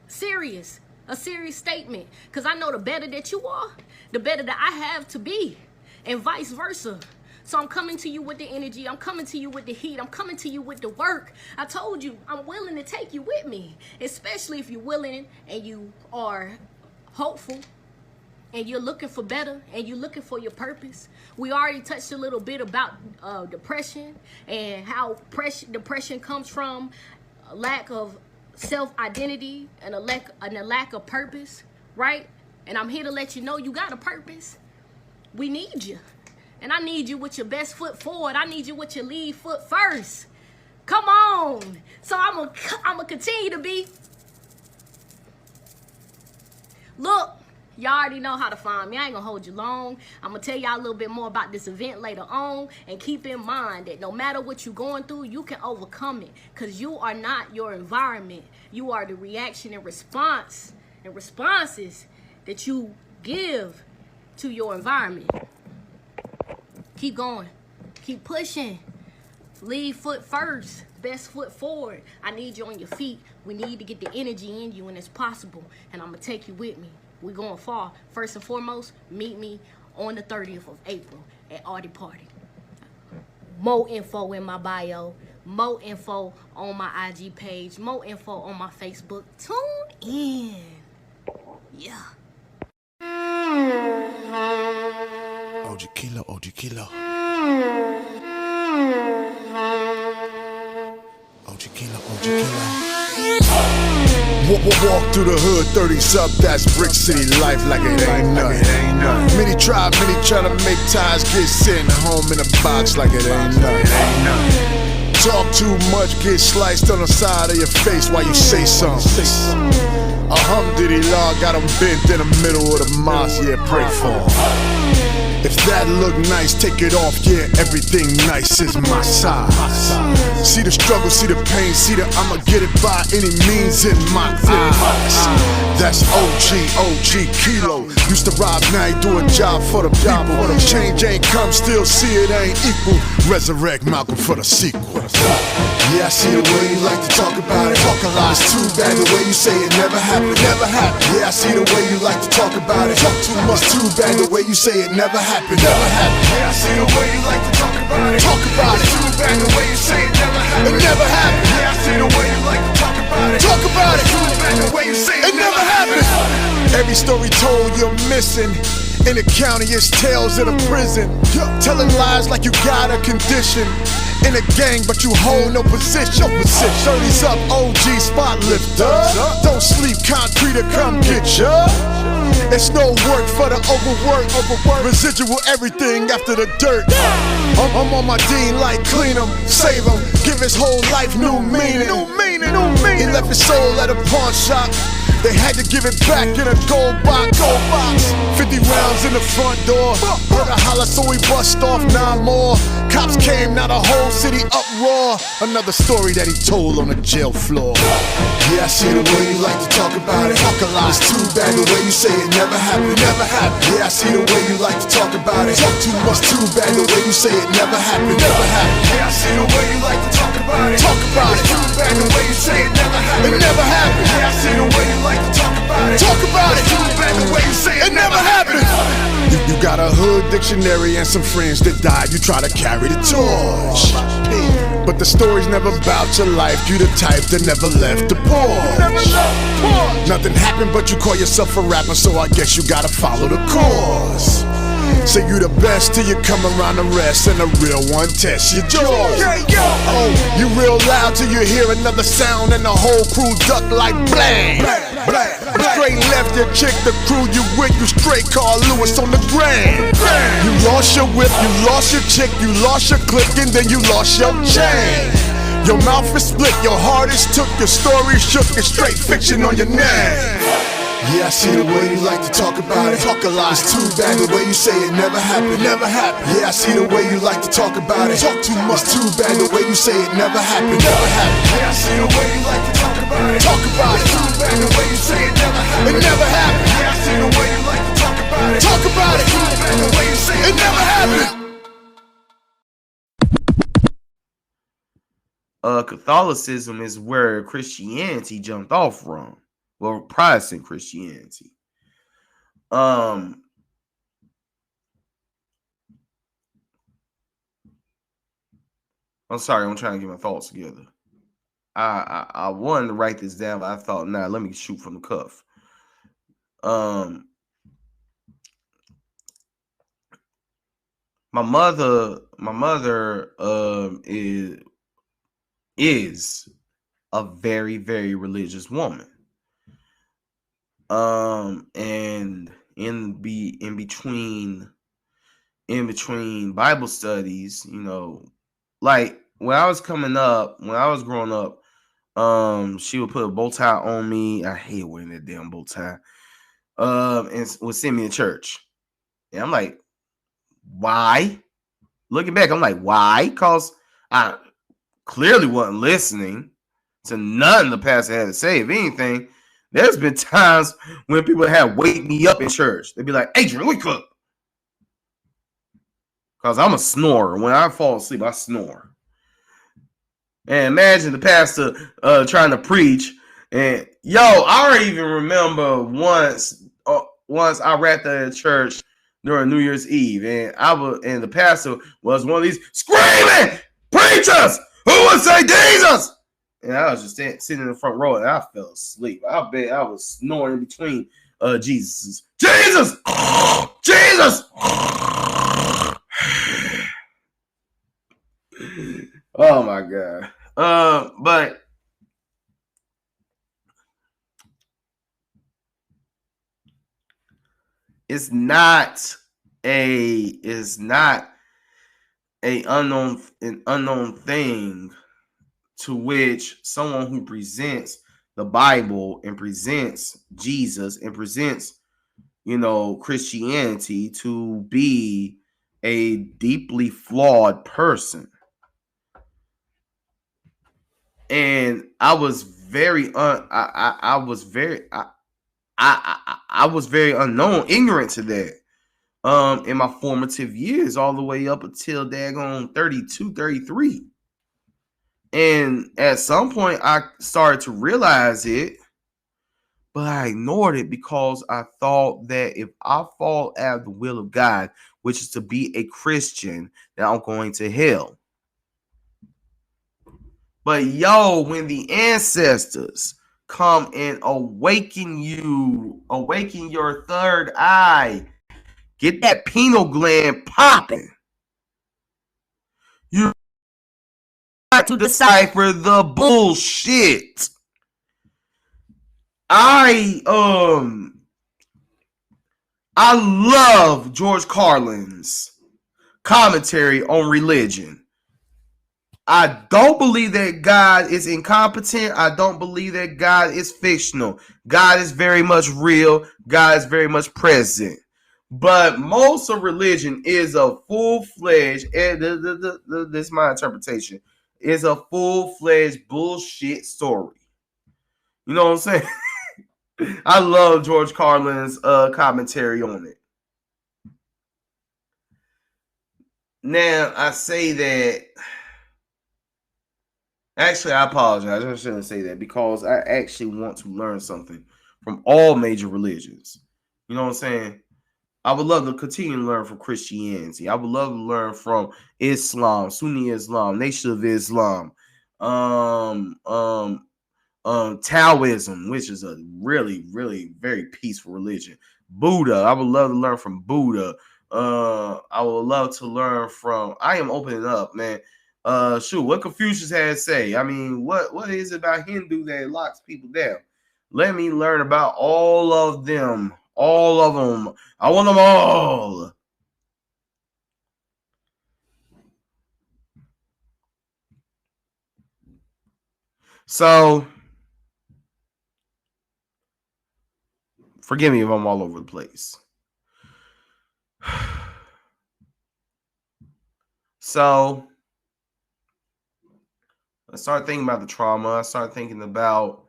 Serious. A serious statement. Because I know the better that you are, the better that I have to be, and vice versa. So I'm coming to you with the energy. I'm coming to you with the heat. I'm coming to you with the work. I told you, I'm willing to take you with me, especially if you're willing and you are hopeful and you're looking for better and you're looking for your purpose. We already touched a little bit about depression and how depression comes from a lack of self-identity and a lack of purpose, right? And I'm here to let you know you got a purpose. We need you. And I need you with your best foot forward. I need you with your lead foot first. Come on. So I'm gonna continue to be. Look, y'all already know how to find me. I ain't gonna hold you long. I'm gonna tell y'all a little bit more about this event later on. And keep in mind that no matter what you're going through, you can overcome it. Because you are not your environment. You are the reaction and response and responses that you give to your environment. Keep going. Keep pushing. Lead foot first. Best foot forward. I need you on your feet. We need to get the energy in you, and it's possible. And I'm going to take you with me. We're going far. First and foremost, meet me on the 30th of April at Artie Party. More info in my bio. More info on my IG page. More info on my Facebook. Tune in. Yeah. OG Kilo. OG Kilo, OG Kilo. Walk through the hood, 30s up, that's Brick City life like it ain't nothing. Many try to make ties, get sent home in a box like it ain't nothing. Talk too much, get sliced on the side of your face while you say something. Alhamdulillah, got them bent in the middle of the mosque, yeah, pray for them. If that look nice, take it off, yeah, everything nice is my size. See the struggle, see the pain, see the I'ma get it by any means in my eyes. That's OG Kilo. Used to rob, now he do a job for the people. Change ain't come, still see it ain't equal. Resurrect Malcolm for the sequel. Yeah, I see the way you like to talk about it. Talk a lot. It's too bad the way you say it never happened. Never happened. Yeah, I see the way you like to talk about it. Talk too much. It's too bad the way you say it never happened. Never happened. Yeah, I see the way you like to talk about it. Talk about it. It's too bad the way you say it never happened. It never happened. Yeah, I see the way you like to talk about it. Talk about it. It's too bad the way you say it never happened. Every story told you're missing. In the county, it's tales of the prison. Telling lies like you got a condition. In a gang, but you hold no position. Shirley's up, OG spot lifter. Don't sleep, concrete to come get ya. It's no work for the overwork. Residual everything after the dirt. I'm on my Dean like clean him, save him, give his whole life new meaning. He left his soul at a pawn shop. They had to give it back in a gold box. 50 rounds in the front door. Heard a holler, so we bust off 9 more. Cops came, now the whole city uproar. Another story that he told on the jail floor. Yeah, I see the way you like to talk about it. Talk a lot. It's too bad the way you say it never happened. Never happened. Yeah, I see the way you like to talk about it. Talk too much. Too bad the way you say it never happened. Never happened. Yeah, I see the way you like to talk about it. Talk about it. Too bad the way you say it never happened. It never happened. Yeah, I see the way you like to talk about it. Talk about it. Too bad the way you say it never happened. You got a hood dictionary and some friends that died. You try to carry the torch, but the story's never about your life. You the type that never left the porch. Nothing happened, but you call yourself a rapper, so I guess you gotta follow the course. Say you the best till you come around the rest, and the real one tests your jaws. Oh, you real loud till you hear another sound, and the whole crew duck like blang. Straight left your chick, the crew you with, you straight Carl Lewis on the grand. You lost your whip, you lost your chick, you lost your click, and then you lost your chain. Your mouth is split, your heart is took, your story shook, it's straight fiction on your name. Yeah, I see the way you like to talk about it. Talk a lot. It's too bad the way you say it never happened. Never happened. Yeah, I see the way you like to talk about it. Talk too much. It's too bad the way you say it never happened. Never happened. Yeah, I see the way you like to talk about it. Talk about it. It's too bad the way you say it never happened. It never happened. Yeah, I see the way you like to talk about it. Talk about it. It's too bad the way you say it never happened. Catholicism is where Christianity jumped off from. Well, Protestant Christianity. I'm sorry, I'm trying to get my thoughts together. I wanted to write this down, but I thought, nah, let me shoot from the cuff. My mother is a very, very religious woman. And in between Bible studies, you know, like when I was growing up, she would put a bow tie on me. I hate wearing that damn bow tie. And would send me to church. And I'm like, why? Looking back, I'm like, why? Because I clearly wasn't listening to nothing the pastor had to say. If anything, there's been times when people have wake me up in church. They'd be like, Adrian, wake up. Because I'm a snorer. When I fall asleep, I snore. And imagine the pastor trying to preach. And I don't even remember once I rapped at church during New Year's Eve. And the pastor was one of these screaming preachers who would say Jesus. And I was just sitting in the front row, and I fell asleep. I bet I was snoring in between Jesus. Jesus! Jesus! Oh, my God. But it's not an unknown thing to which someone who presents the Bible and presents Jesus and presents Christianity to be a deeply flawed person. And I was very I was very I was very unknown, ignorant to that. In my formative years, all the way up until daggone 32, 33. And at some point I started to realize it, but I ignored it because I thought that if I fall out of the will of God, which is to be a Christian, that I'm going to hell. But when the ancestors come and awaken your third eye, get that pineal gland popping, you got to decipher the bullshit. I love George Carlin's commentary on religion. I don't believe that God is incompetent. I don't believe that God is fictional. God is very much real. God is very much present. But most of religion is a full-fledged, this is my interpretation, is a full-fledged bullshit story. You know what I'm saying? I love George Carlin's commentary on it. Now, I say that... Actually, I apologize. I shouldn't say that because I actually want to learn something from all major religions. You know what I'm saying? I would love to continue to learn from Christianity. I would love to learn from Islam, Sunni Islam, Nation of Islam, Taoism, which is a really, really very peaceful religion. Buddha. I would love to learn from Buddha. I would love to learn from... I am opening up, man. What Confucius had to say. I mean, what is it about Hindu that locks people down? Let me learn about all of them. All of them. I want them all. So, forgive me if I'm all over the place. So, I started thinking about the trauma. I started thinking about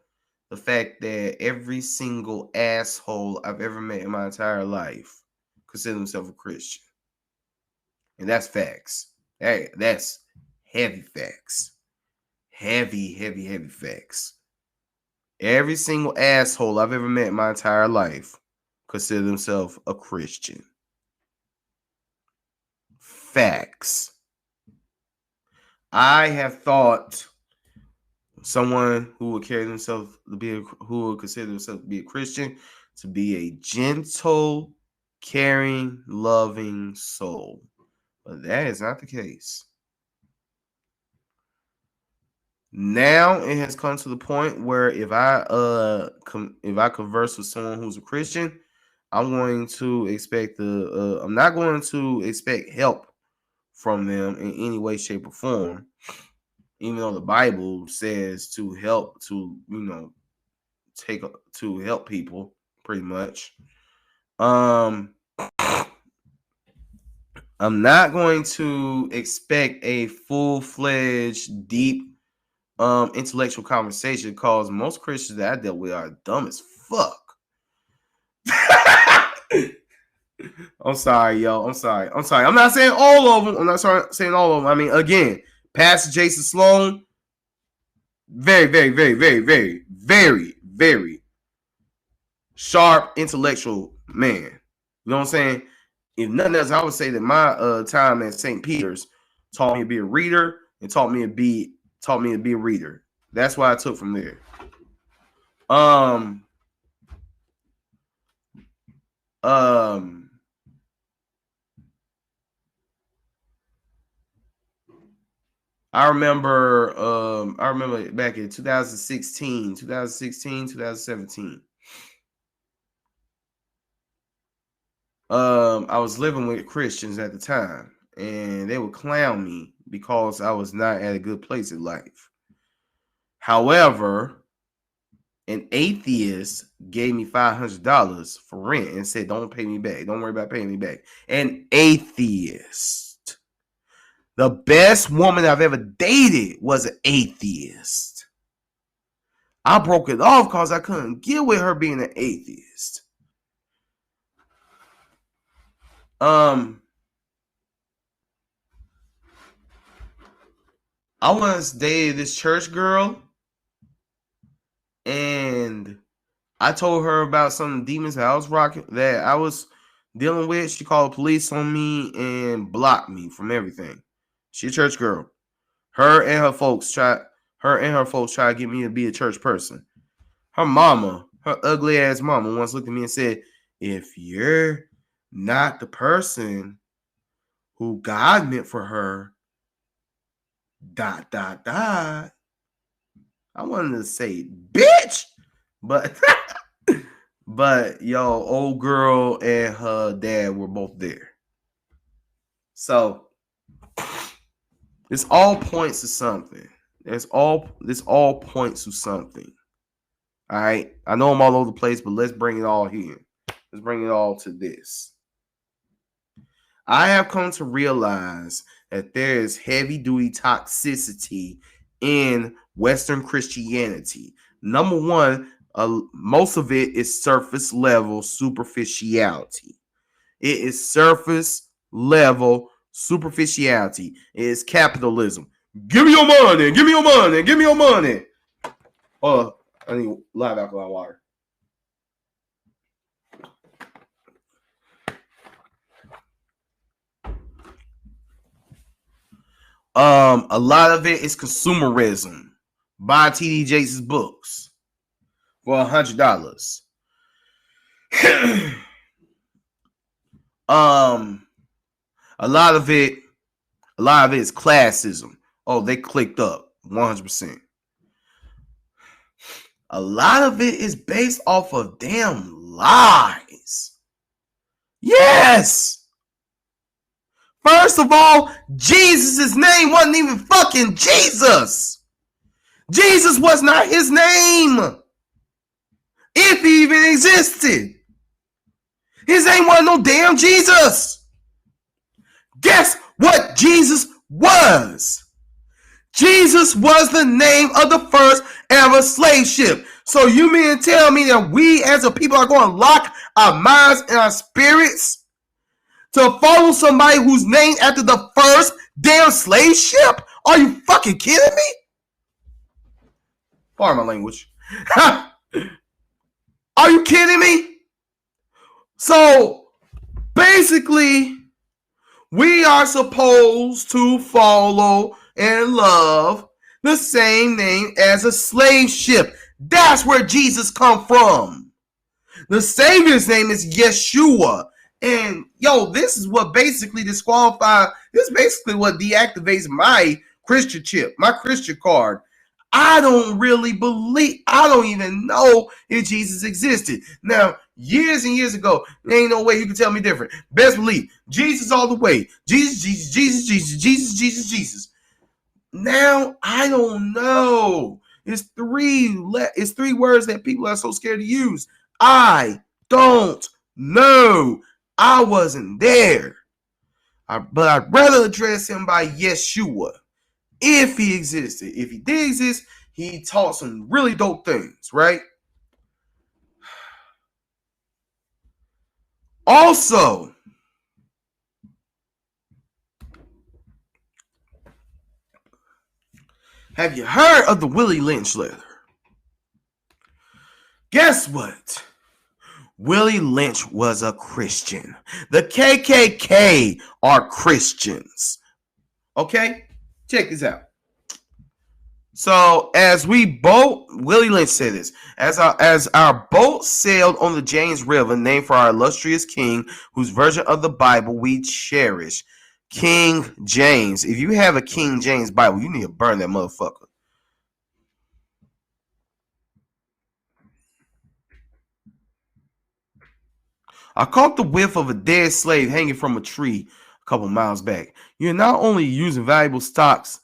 the fact that every single asshole I've ever met in my entire life consider himself a Christian. And that's facts. Hey, that's heavy facts. Heavy, heavy, heavy facts. Every single asshole I've ever met in my entire life consider himself a Christian. Facts. I have thought someone who would carry themselves to be who would consider themselves to be a Christian to be a gentle, caring, loving soul. But that is not the case. Now it has come to the point where if I converse with someone who's a Christian, I'm going to expect I'm not going to expect help from them in any way, shape, or form. Even though the Bible says to help, to help people, pretty much. I'm not going to expect a full-fledged, deep, intellectual conversation because most Christians that I dealt with are dumb as fuck. I'm sorry, yo. I'm sorry. I'm not saying all of them. I'm not saying all of them. I mean, again, Pastor Jason Sloan, very, very, very, very, very, very, very sharp, intellectual man. You know what I'm saying? If nothing else, I would say that my time at St. Peter's taught me to be a reader and taught me to be a reader. That's what I took from there. I remember back in 2017. I was living with Christians at the time, and they would clown me because I was not at a good place in life. However, an atheist gave me $500 for rent and said, don't pay me back. Don't worry about paying me back. An atheist. The best woman I've ever dated was an atheist. I broke it off because I couldn't get with her being an atheist. I once dated this church girl, and I told her about some demons that I was dealing with. She called the police on me and blocked me from everything. She a church girl. Her and her folks try to get me to be a church person. Her mama, her ugly ass mama, once looked at me and said, if you're not the person who God meant for her, ... I wanted to say bitch, but yo, old girl and her dad were both there. So this all points to something. This all points to something. All right. I know I'm all over the place, but let's bring it all here. Let's bring it all to this. I have come to realize that there is heavy-duty toxicity in Western Christianity. Number one, most of it is surface level superficiality. It is surface level superficiality. It is capitalism. Give me your money. Give me your money. Give me your money. Oh, I need live alkaline water. A lot of it is consumerism. Buy T.D. Jakes' books for $100. A lot of it is classism. Oh, they clicked up 100%. A lot of it is based off of damn lies. Yes. First of all, Jesus' name wasn't even fucking Jesus. Jesus was not his name. If he even existed. His name wasn't no damn Jesus. Guess what Jesus was? Jesus was the name of the first ever slave ship. So you mean to tell me that we as a people are going to lock our minds and our spirits to follow somebody who's named after the first damn slave ship? Are you fucking kidding me? Pardon my language. Are you kidding me? So basically, we are supposed to follow and love the same name as a slave ship. That's where Jesus come from. The Savior's name is Yeshua. And yo, this is what basically disqualifies, this is basically what deactivates my Christian chip, my Christian card. I don't even know if Jesus existed. Now, years and years ago, there ain't no way you can tell me different. Best believe, Jesus all the way. Jesus, Jesus, Jesus, Jesus, Jesus, Jesus, Jesus. Now, I don't know. It's three words that people are so scared to use. I don't know. I wasn't there. But I'd rather address him by Yeshua. If he existed. If he did exist, he taught some really dope things, right? Also, have you heard of the Willie Lynch letter? Guess what? Willie Lynch was a Christian. The KKK are Christians. Okay? Check this out. So, Willie Lynch said this, as our boat sailed on the James River, named for our illustrious king, whose version of the Bible we cherish, King James. If you have a King James Bible, you need to burn that motherfucker. I caught the whiff of a dead slave hanging from a tree a couple miles back. You're not only using valuable stocks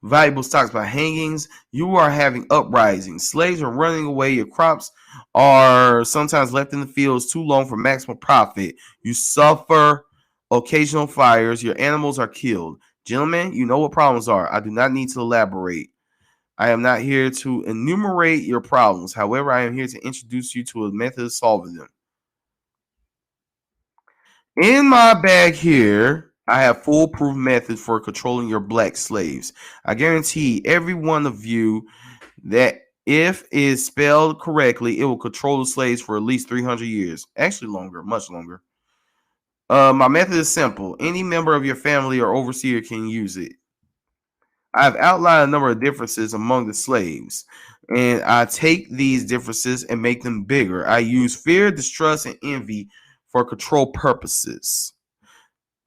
valuable stocks by hangings. You are having uprisings. Slaves are running away. Your crops are sometimes left in the fields too long for maximum profit. You suffer occasional fires. Your animals are killed. Gentlemen, you know what problems are. I do not need to elaborate. I am not here to enumerate your problems. However, I am here to introduce you to a method of solving them. In my bag here, I have foolproof methods for controlling your black slaves. I guarantee every one of you that if it is spelled correctly, it will control the slaves for at least 300 years. Actually longer, much longer. My method is simple. Any member of your family or overseer can use it. I've outlined a number of differences among the slaves, and I take these differences and make them bigger. I use fear, distrust, and envy for control purposes.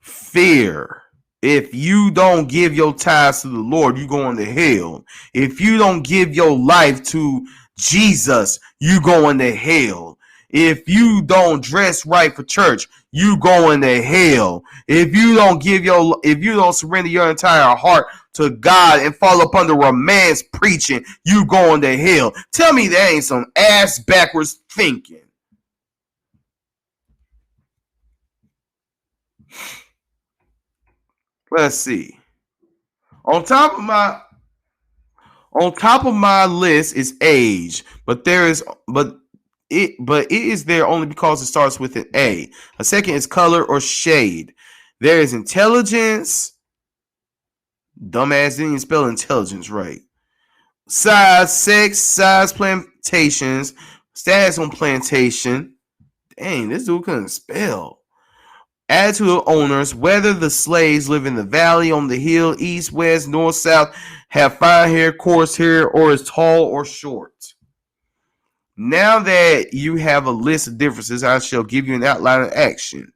Fear. If you don't give your tithes to the Lord, you going to hell. If you don't give your life to Jesus, you going to hell. If you don't dress right for church, you going to hell. If you don't surrender your entire heart to God and fall up under romance preaching, you going to hell. Tell me that ain't some ass backwards thinking. Let's see. On top of my list is age, but it is there only because it starts with an A. A second is color or shade. There is intelligence. Dumbass didn't even spell intelligence right. Size, sex, size, plantations, status on plantation. Dang, this dude couldn't spell. Attitude of owners, whether the slaves live in the valley, on the hill, east, west, north, south, have fine hair, coarse hair, or is tall or short. Now that you have a list of differences, I shall give you an outline of action.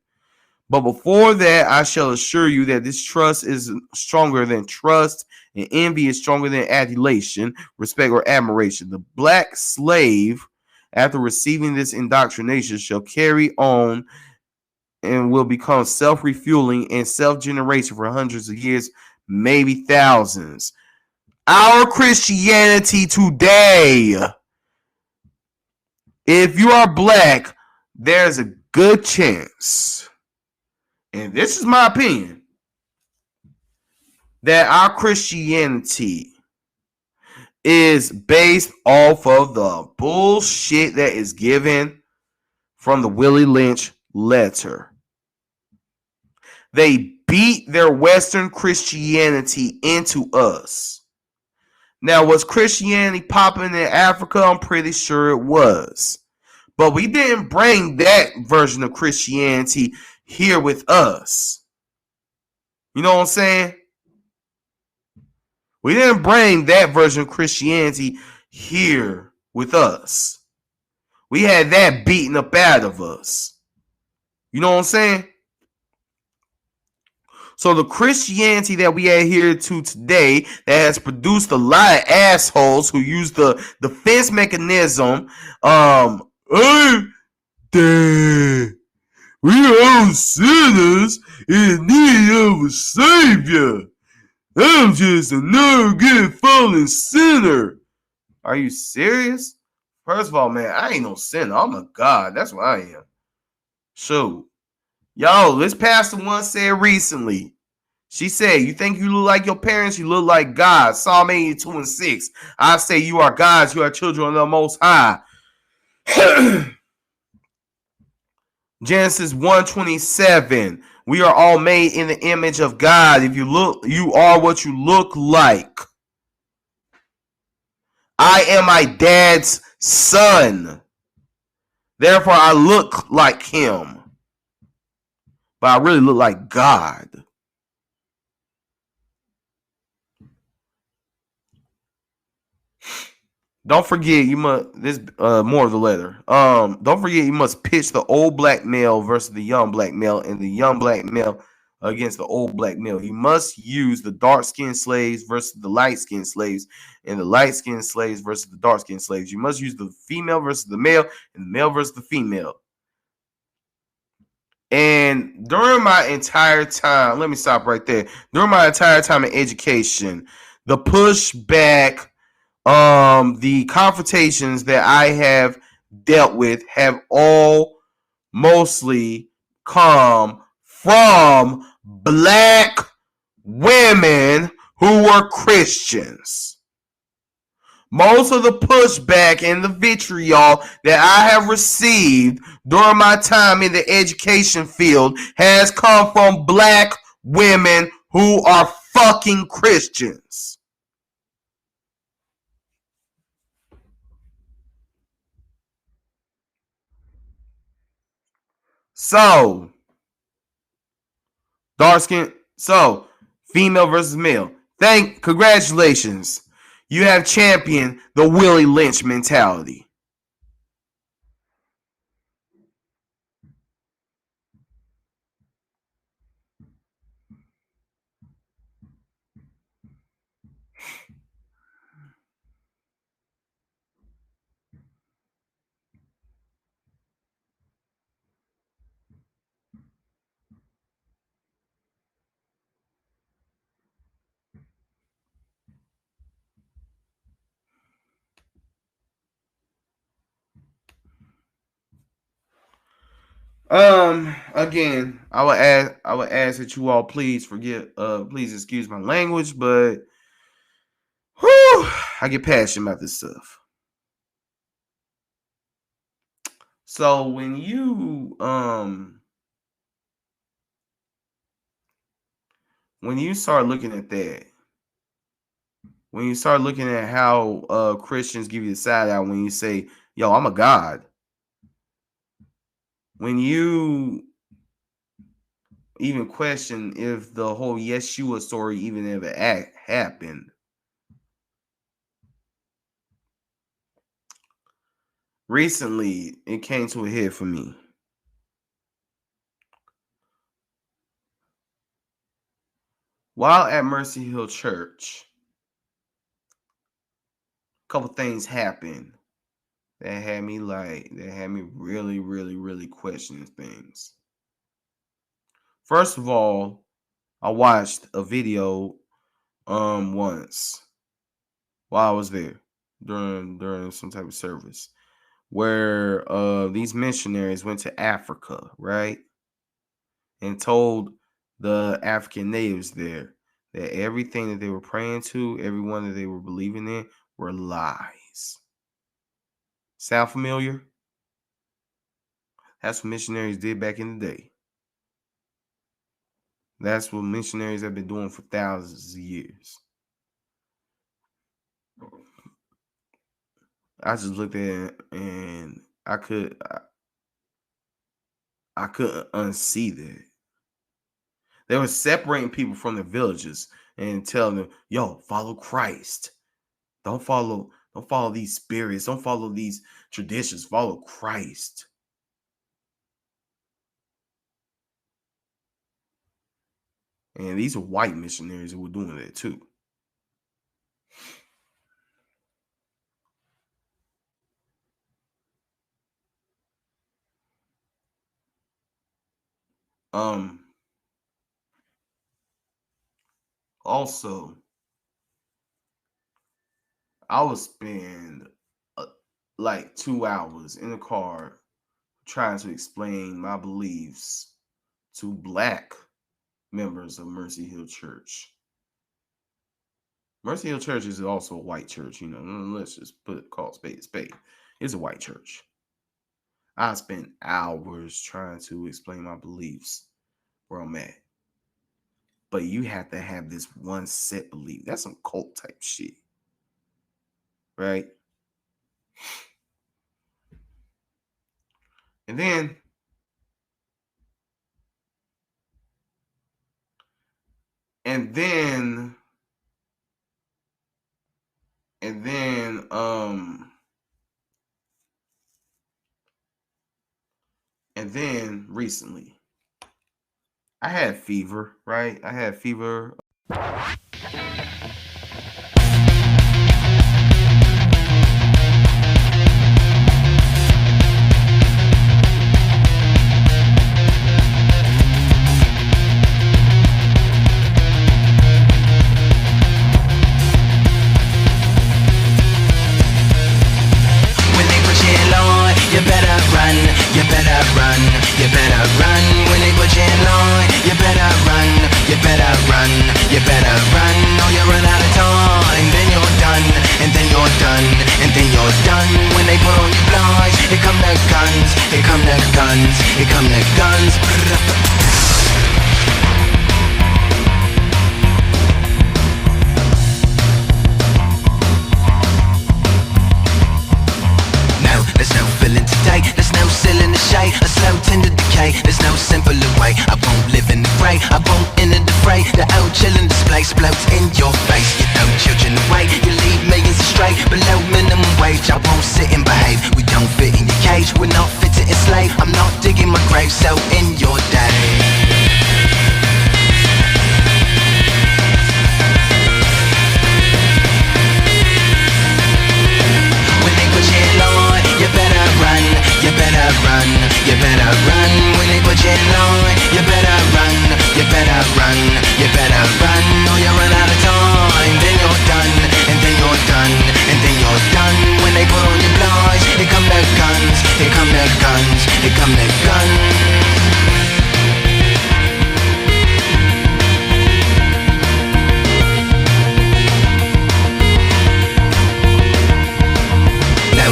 But before that, I shall assure you that this trust is stronger than trust, and envy is stronger than adulation, respect, or admiration. The black slave, after receiving this indoctrination, shall carry on and will become self-refueling and self-generation for hundreds of years, maybe thousands. Our Christianity today, if you are black, there's a good chance, and this is my opinion, that our Christianity is based off of the bullshit that is given from the Willie Lynch letter. They beat their Western Christianity into us. Now, was Christianity popping in Africa? I'm pretty sure it was. But we didn't bring that version of Christianity here with us. You know what I'm saying? We didn't bring that version of Christianity here with us. We had that beaten up out of us. You know what I'm saying? So the Christianity that we adhere to today that has produced a lot of assholes who use the defense mechanism, we are sinners in need of a savior. I'm just another good fallen sinner. Are you serious? First of all, man, I ain't no sinner. I'm a God. That's what I am. So, yo, this pastor once said recently, she said, you think you look like your parents? You look like God. Psalm 82:6. I say you are gods. You are children of the Most High. Genesis 1:27. We are all made in the image of God. If you look, you are what you look like. I am my dad's son. Therefore, I look like him. But I really look like God. Don't forget, you must more of the letter. Don't forget, you must pitch the old black male versus the young black male, and the young black male against the old black male. You must use the dark-skinned slaves versus the light-skinned slaves, and the light-skinned slaves versus the dark-skinned slaves. You must use the female versus the male, and the male versus the female. And during my entire time, let me stop right there. During my entire time in education, the pushback, the confrontations that I have dealt with have all mostly come from black women who were Christians. Most of the pushback and the vitriol that I have received during my time in the education field has come from black women who are fucking Christians. So, female versus male. Congratulations. You have championed the Willie Lynch mentality. Again, I would ask that you all please excuse my language, but I get passionate about this stuff. So when you start looking at that, when you start looking at how Christians give you the side out when you say, yo, I'm a God. When you even question if the whole Yeshua story even ever happened, recently it came to a head for me. While at Mercy Hill Church, a couple things happened that had me really, really, really questioning things. First of all, I watched a video once while I was there during some type of service where these missionaries went to Africa, right? And told the African natives there that everything that they were praying to, everyone that they were believing in, were lies. Sound familiar? That's what missionaries did back in the day. That's what missionaries have been doing for thousands of years. I just looked at it and I couldn't unsee that. They were separating people from the villages and telling them, yo, follow Christ. Don't follow these spirits. Don't follow these traditions. Follow Christ. And these are white missionaries who were doing that too. Also, I would spend like 2 hours in the car trying to explain my beliefs to black members of Mercy Hill Church. Mercy Hill Church is also a white church, you know. Let's just call it spade a spade. It's a white church. I spent hours trying to explain my beliefs where I'm at. But you have to have this one set belief. That's some cult type shit. Right? And then recently I had fever, right? I had fever. you better run, you better run. When they put you in line, you better run, you better run, you better run. Or you run out of time, then you're done, and then you're done, and then you're done. When they put on your blinds, here come the guns, here come the guns, here come the guns. There's no feeling today, there's no ceiling to shade, a slow tender decay, there's no simpler way. I won't live in the fray, I won't enter the fray. The old chillin' display explodes in your face. You throw children away, you leave millions astray. Below minimum wage, I won't sit and behave. We don't fit in your cage, we're not fit to enslave. I'm not digging my grave, so in your day. You better run, you better run, you better run. When they put you in line, you better run, you better run, you better run. Or you run out of time, then you're done, and then you're done, and then you're done. When they put on your blinds, here come the guns, here come the guns, here come the guns.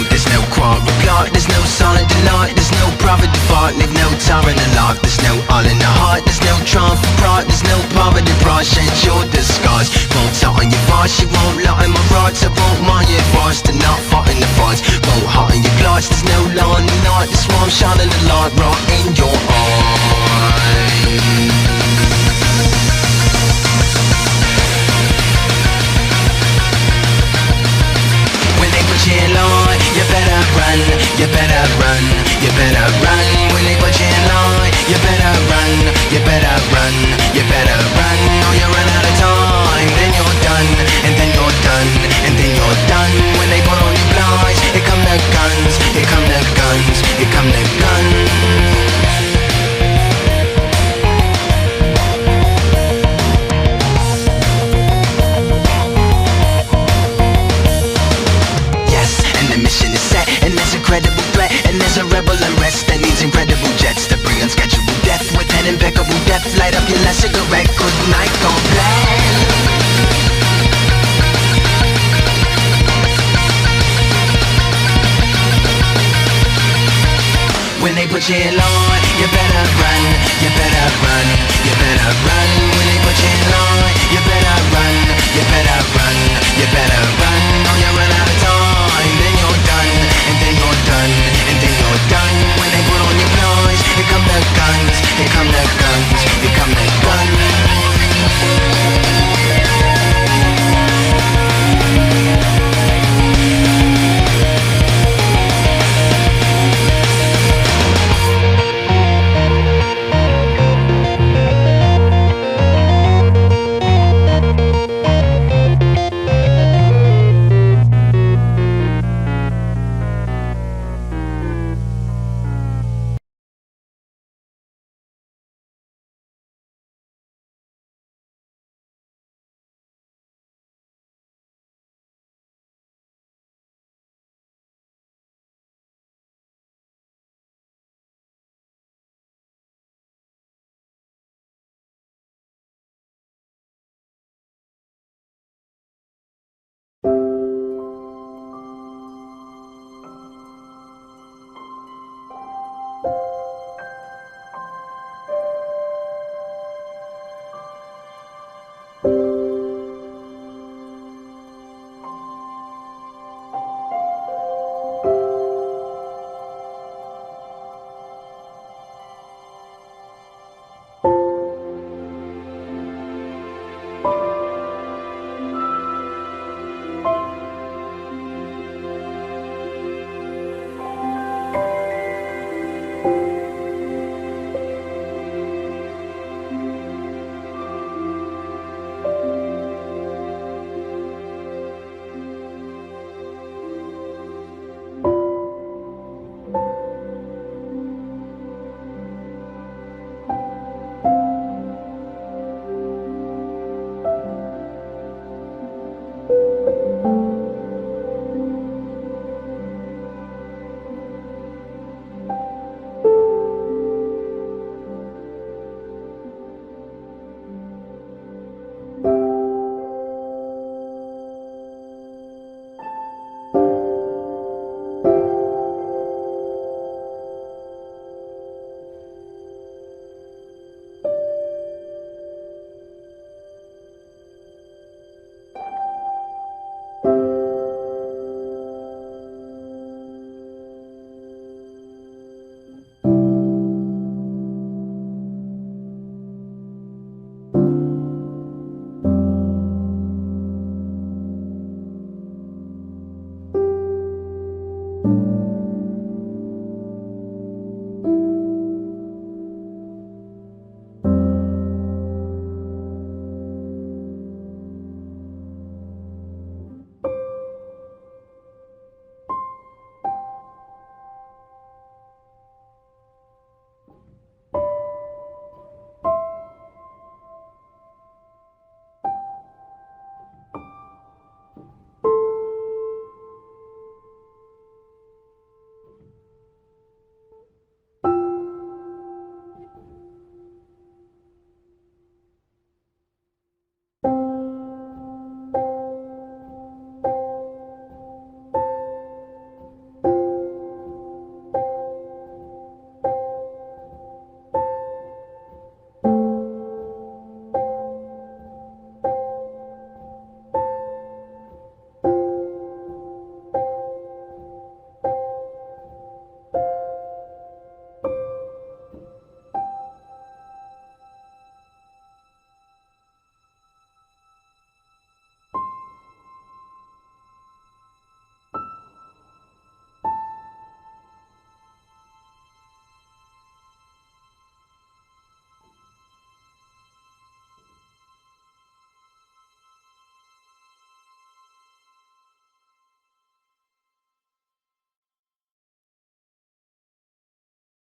There's no quiet reply, there's no silent delight, there's no private divide, leave no time in the life, there's no all in the heart, there's no triumph for pride, there's no poverty pride, change your disguise. Won't tell on your vice, you won't lie in my rights, I won't mind your advice to not fight in the fights. Won't hide in your glides, there's no lie in the night, that's why I'm shining the light right in your eyes. You line, you better run, you better run, you better run. When they put you in line, you better run, you better run, you better run. Or you run out of time, then you're done, and then you're done, and then you're done. When they put on your blinds, here come the guns, here come the guns, here come the guns. And there's incredible threat, and there's a rebel unrest that needs incredible jets to bring unschedulable death with an impeccable depth. Light up your last cigarette, good night, God bless. When they put you in line, you better run, you better run, you better run. When they put you in line, you better